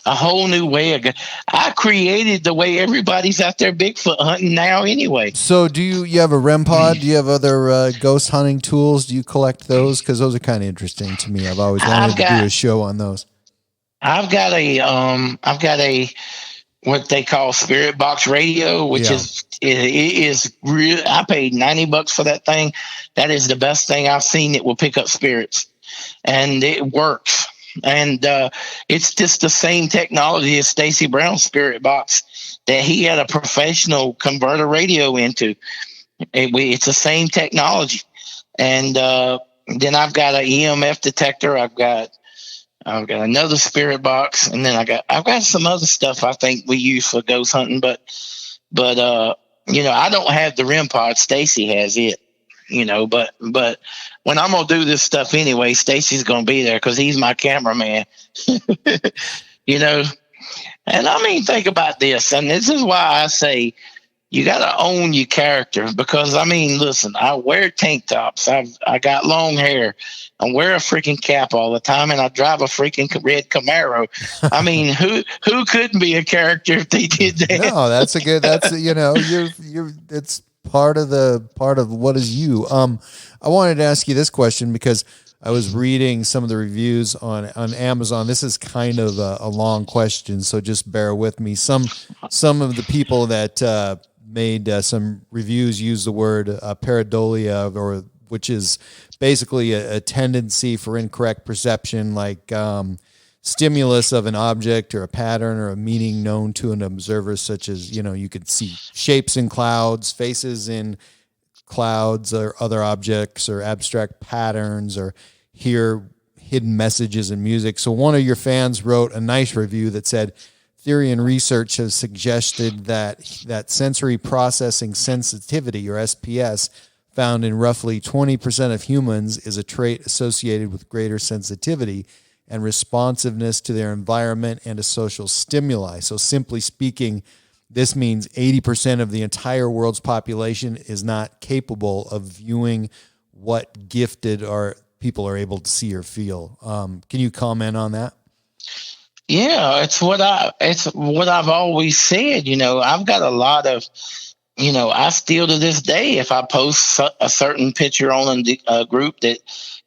a whole new way of. I created the way everybody's out there Bigfoot hunting now. Anyway, So, do you have a REM pod? Do you have other ghost hunting tools? Do you collect those? Because those are kind of interesting to me. I've always wanted I've to do a got show on those. I've got a what they call spirit box radio, which Yeah. is real. I paid $90 for that thing. That is the best thing I've seen that will pick up spirits, and it works. And it's just the same technology as Stacy Brown's spirit box that he had a professional converter radio into. It's the same technology. And then I've got an EMF detector. I've got another spirit box, and then I've got some other stuff I think we use for ghost hunting, but I don't have the REM pod. Stacy has it, but when I'm gonna do this stuff anyway, Stacy's gonna be there because he's my cameraman. you know. And I mean, think about this, and this is why I say you got to own your character, because I mean, listen, I wear tank tops. I got long hair. I wear a freaking cap all the time, and I drive a freaking red Camaro. I mean, who couldn't be a character if they did that? No, that's it's part of what is you. I wanted to ask you this question because I was reading some of the reviews on Amazon. This is kind of a long question, so just bear with me. Some of the people that made some reviews use the word pareidolia, which is basically a tendency for incorrect perception, like stimulus of an object or a pattern or a meaning known to an observer, such as, you could see shapes in clouds, faces in clouds or other objects, or abstract patterns, or hear hidden messages in music. So one of your fans wrote a nice review that said, theory and research has suggested that sensory processing sensitivity, or SPS, found in roughly 20% of humans is a trait associated with greater sensitivity and responsiveness to their environment and to social stimuli. So simply speaking, this means 80% of the entire world's population is not capable of viewing what gifted people are able to see or feel. Can you comment on that? Yeah, it's what I've always said. I've got a lot of, I still to this day, if I post a certain picture on a group, that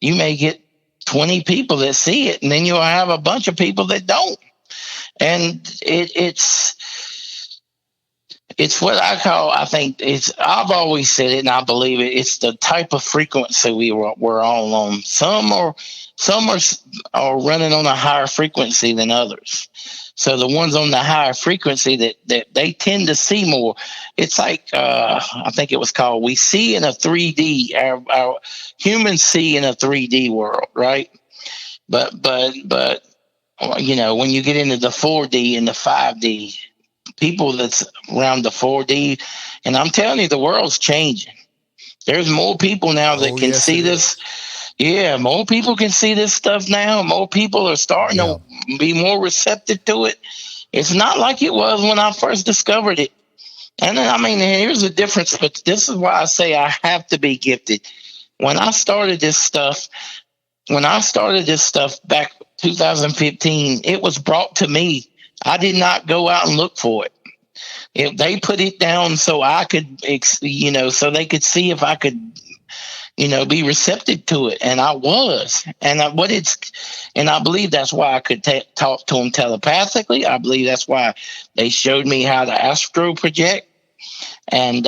you may get 20 people that see it, and then you'll have a bunch of people that don't. And it's what I think I've always said it, and I believe it. It's the type of frequency we're all on. Some are running on a higher frequency than others. So the ones on the higher frequency that they tend to see more. It's like I think it was called, we see in a 3D. Our humans see in a 3D world, right? But when you get into the 4D and the 5D, people that's around the 4D, and I'm telling you, the world's changing. There's more people now that can see this. Yeah, more people can see this stuff now. More people are starting to be more receptive to it. It's not like it was when I first discovered it. And I mean, here's the difference, but this is why I say I have to be gifted. When I started this stuff back 2015, it was brought to me. I did not go out and look for it. They put it down so I could, so they could see if I could, be receptive to it. And I was. And I believe that's why I could talk to them telepathically. I believe that's why they showed me how to astro project. And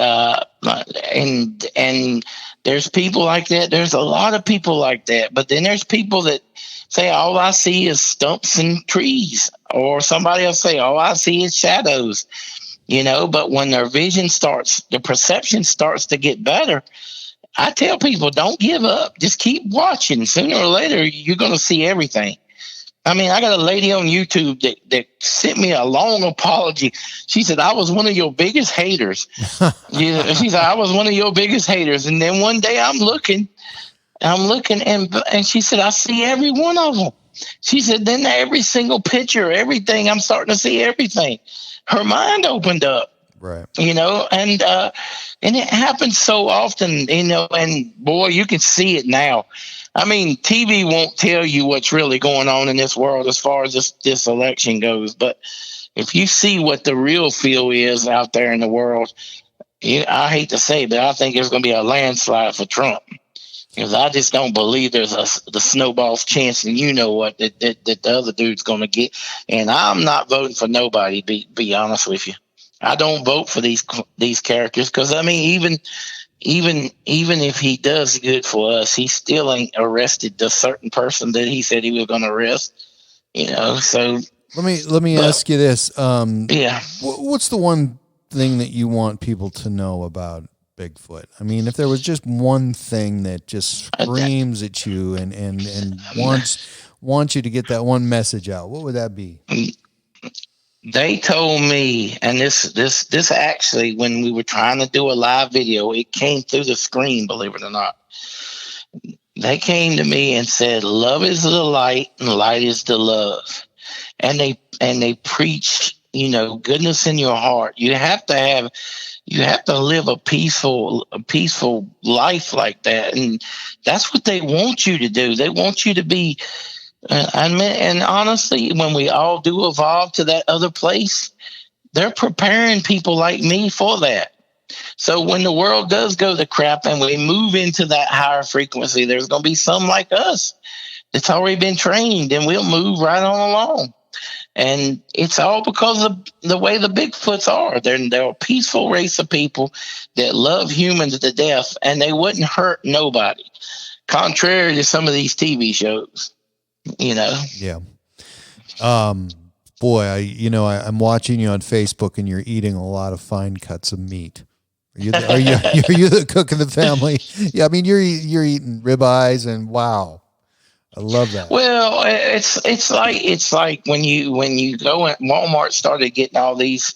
there's people like that. There's a lot of people like that. But then there's people that say, all I see is stumps and trees. Or somebody else say, all I see is shadows. But when their vision the perception starts to get better, I tell people, don't give up. Just keep watching. Sooner or later, you're going to see everything. I mean, I got a lady on YouTube that sent me a long apology. She said, I was one of your biggest haters. She said, I was one of your biggest haters. And then one day I'm looking and she said, I see every one of them. She said, then every single picture, everything, I'm starting to see everything. Her mind opened up. Right. And it happens so often, and boy, you can see it now. I mean, TV won't tell you what's really going on in this world as far as this election goes. But if you see what the real feel is out there in the world, I hate to say, but I think there's going to be a landslide for Trump. Because I just don't believe there's the snowball's chance, and you know what that the other dude's going to get. And I'm not voting for nobody. Be honest with you, I don't vote for these characters because I mean, even if he does good for us, he still ain't arrested the certain person that he said he was going to arrest. So let me ask you this. Yeah, what's the one thing that you want people to know about Bigfoot? I mean, if there was just one thing that just screams at you and wants you to get that one message out, what would that be? They told me, and this actually, when we were trying to do a live video, it came through the screen, believe it or not. They came to me and said, love is the light and light is the love. And they preach, goodness in your heart. You have to live a peaceful life like that. And that's what they want you to do. They want you to be, and honestly, when we all do evolve to that other place, they're preparing people like me for that. So when the world does go to crap and we move into that higher frequency, there's going to be some like us that's already been trained, and we'll move right on along. And it's all because of the way the Bigfoots are. They're a peaceful race of people that love humans to death, and they wouldn't hurt nobody, contrary to some of these TV shows. Yeah. Boy, I'm watching you on Facebook, and you're eating a lot of fine cuts of meat. Are you the cook of the family? Yeah, I mean, you're eating ribeyes, and wow. I love that. Well, it's like when you go in, Walmart started getting all these.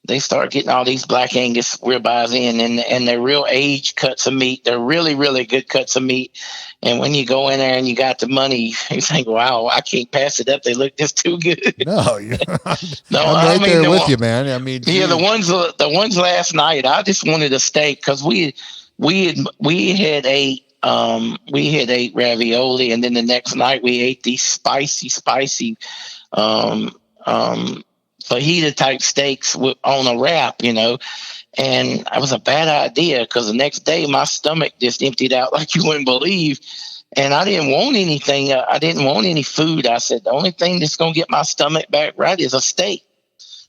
They start getting all these black Angus ribeyes in, and they're real aged cuts of meat. They're really, really good cuts of meat. And when you go in there and you got the money, you think, "Wow, I can't pass it up. They look just too good." No, I'm right there with you, man. I mean, yeah, the ones last night. I just wanted a steak because we had ate. We had ate ravioli, and then the next night we ate these spicy fajita type steaks on a wrap, and it was a bad idea because the next day my stomach just emptied out like you wouldn't believe, and I didn't want anything. I didn't want any food. I said the only thing that's gonna get my stomach back right is a steak,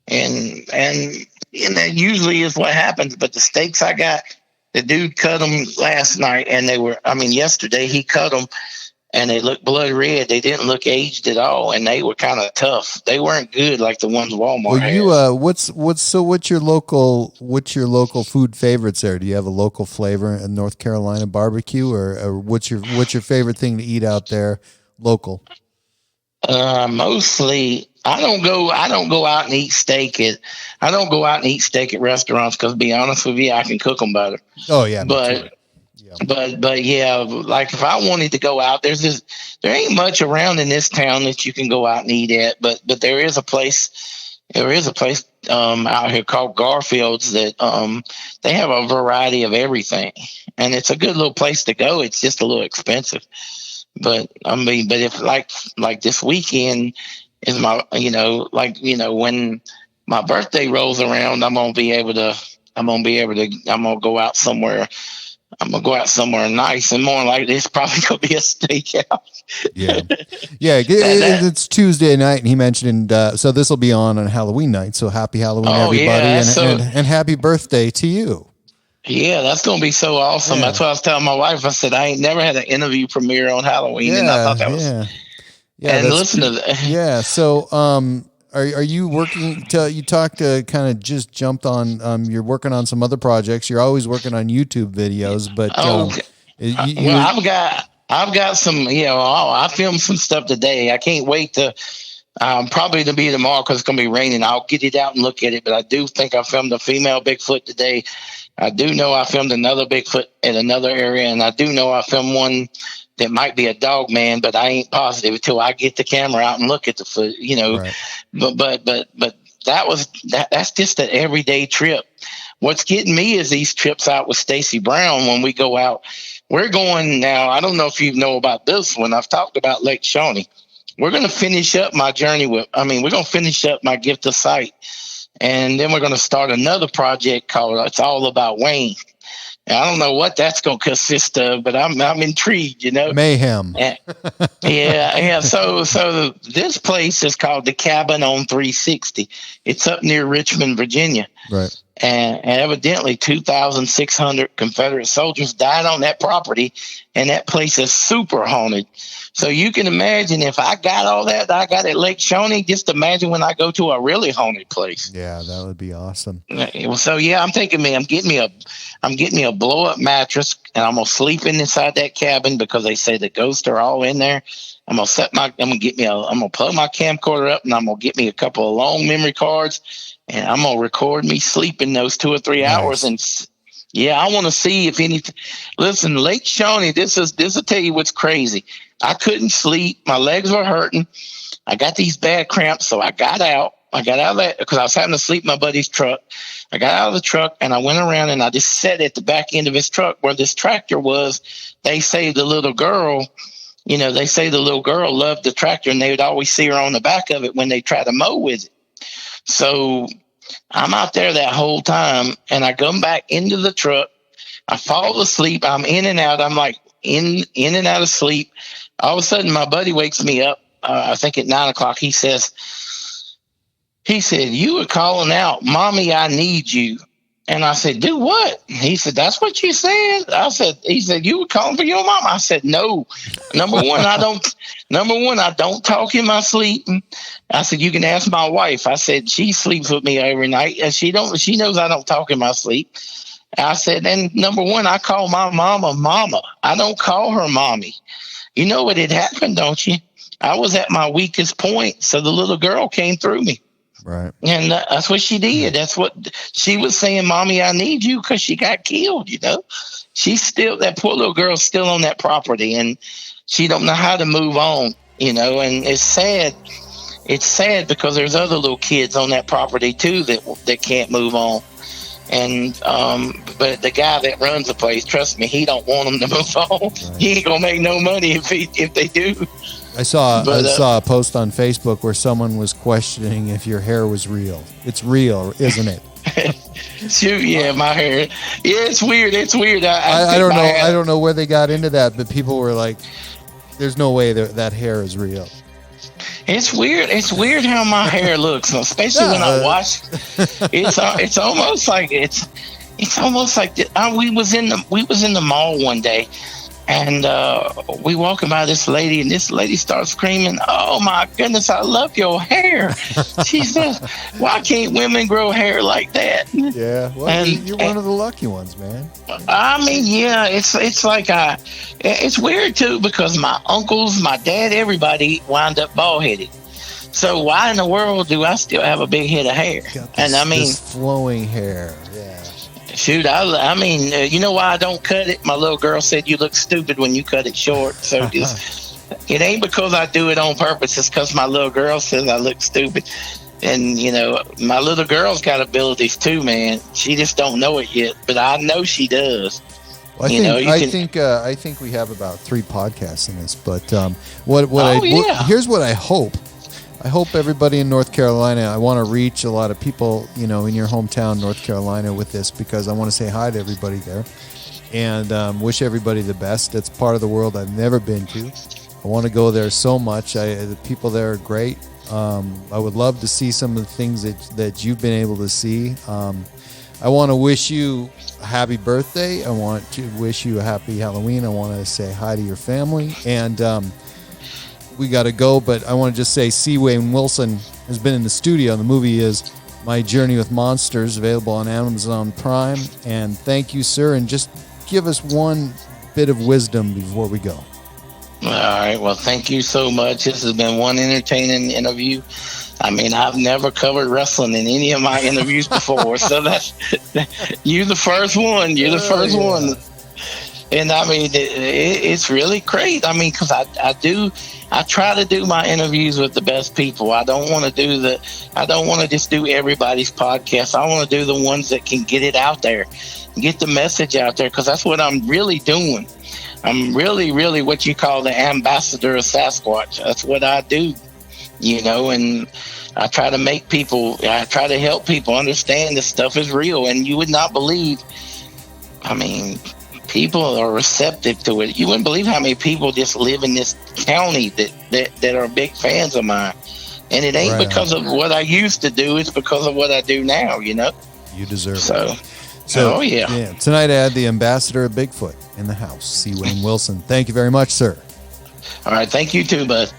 and that usually is what happens. But the steaks I got. The dude cut them last night, and yesterday he cut them, and they looked blood red. They didn't look aged at all, and they were kind of tough. They weren't good like the ones Walmart has. What's your local food favorites there? Do you have a local flavor in North Carolina barbecue, or what's your favorite thing to eat out there local? Mostly. I don't go out and eat steak at restaurants because, to be honest with you, I can cook them better. Oh yeah, but yeah, like if I wanted to go out, there ain't much around in this town that you can go out and eat at, but there is a place out here called Garfield's that they have a variety of everything, and it's a good little place to go. It's just a little expensive, but if like this weekend is my, when my birthday rolls around, I'm gonna go out somewhere. I'm gonna go out somewhere nice, and more likely it's probably gonna be a steakhouse. Yeah. It's Tuesday night, and he mentioned so this will be on Halloween night. So happy Halloween, everybody, and happy birthday to you. Yeah, that's gonna be so awesome. Yeah. That's what I was telling my wife. I said I ain't never had an interview premiere on Halloween, and I thought that was. Yeah, and listen to that. Yeah. So, are you working? You talked to kind of just jumped on. You're working on some other projects. You're always working on YouTube videos, but I've got some. I filmed some stuff today. I can't wait to. Probably to be tomorrow because it's gonna be raining. I'll get it out and look at it. But I do think I filmed a female Bigfoot today. I do know I filmed another Bigfoot in another area, and I do know I filmed one that might be a dog man, but I ain't positive until I get the camera out and look at the foot, Right. But that's just an everyday trip. What's getting me is these trips out with Stacy Brown. When we go out, we're going now. I don't know if you know about this one. I've talked about Lake Shawnee. We're going to finish up my journey we're going to finish up my gift of sight. And then we're going to start another project called It's All About Wayne. And I don't know what that's going to consist of, but I'm intrigued, Mayhem. Yeah. So this place is called the Cabin on 360. It's up near Richmond, Virginia. Right. And evidently 2,600 Confederate soldiers died on that property, and that place is super haunted. So you can imagine if I got all that I got at Lake Shawnee, just imagine when I go to a really haunted place. Yeah, that would be awesome. So yeah, I'm thinking, I'm getting me a blow up mattress, and I'm gonna sleep inside that cabin because they say the ghosts are all in there. I'm gonna plug my camcorder up, and I'm gonna get me a couple of long memory cards, and I'm gonna record me sleeping those 2 or 3 hours. And yeah, I want to see if anything. Listen, Lake Shawnee, this will tell you what's crazy. I couldn't sleep. My legs were hurting. I got these bad cramps, so I got out. I got out of that because I was having to sleep in my buddy's truck. I got out of the truck, and I went around, and I just sat at the back end of his truck where this tractor was. They say the little girl loved the tractor, and they would always see her on the back of it when they try to mow with it. So I'm out there that whole time, and I come back into the truck. I fall asleep. I'm in and out. I'm like in and out of sleep. All of a sudden, my buddy wakes me up. I think at 9:00. He said, "You were calling out, Mommy, I need you." And I said, "Do what?" He said, "That's what you said." He said, "You were calling for your mom." I said, "No. Number one, I don't talk in my sleep." I said, "You can ask my wife." I said, "She sleeps with me every night, and she knows I don't talk in my sleep." I said, "And number one, I call my mama Mama. I don't call her Mommy." You know what had happened, don't you? I was at my weakest point, so the little girl came through me. Right. And that's what she did. That's what she was saying, "Mommy, I need you," because she got killed, that poor little girl's still on that property, and she don't know how to move on, and it's sad. It's sad because there's other little kids on that property too that can't move on. And but the guy that runs the place, trust me, he don't want them to move on. Right. He ain't gonna make no money if they do. I saw a post on Facebook where someone was questioning if your hair was real. It's real, isn't it? Shoot, yeah, my hair. Yeah, it's weird. It's weird. I don't know. I don't know where they got into that, but people were like, "There's no way that hair is real." It's weird. It's weird how my hair looks, especially when I wash. It's almost like we was in the mall one day, and we walking by this lady, and this lady starts screaming, "Oh my goodness, I love your hair!" She says, "Why can't women grow hair like that?" Yeah, well, you're one of the lucky ones, man. I mean, yeah, it's like it's weird too because my uncles, my dad, everybody wound up bald headed. So why in the world do I still have a big head of hair? This flowing hair, yeah. Shoot, I mean, you know why I don't cut it? My little girl said you look stupid when you cut it short. So it ain't because I do it on purpose. It's because my little girl says I look stupid. And, my little girl's got abilities too, man. She just don't know it yet, but I know she does. Well, I think we have about 3 podcasts in this, but here's what I hope. I hope everybody in North Carolina, I want to reach a lot of people, in your hometown, North Carolina, with this, because I want to say hi to everybody there and wish everybody the best. It's part of the world I've never been to. I want to go there so much. The people there are great. I would love to see some of the things that you've been able to see. I want to wish you a happy birthday. I want to wish you a happy Halloween. I want to say hi to your family. And we got to go, but I want to just say C. Wayne Wilson has been in the studio. The movie is My Journey with Monsters, available on Amazon Prime. And thank you, sir. And just give us one bit of wisdom before we go. All right. Well, thank you so much. This has been one entertaining interview. I mean, I've never covered wrestling in any of my interviews before, so you're the first one. You're the first one. And I mean, it's really great. I mean, because I I try to do my interviews with the best people. I don't want to just do everybody's podcast. I want to do the ones that can get it out there, get the message out there, because that's what I'm really doing. I'm really what you call the ambassador of Sasquatch. That's what I do, and I try to help people understand this stuff is real. And you would not believe, people are receptive to it. You wouldn't believe how many people just live in this county that are big fans of mine. And it ain't because of what I used to do. It's because of what I do now, You deserve it. So, tonight I had the ambassador of Bigfoot in the house, C. Wayne Wilson. Thank you very much, sir. All right. Thank you too, bud.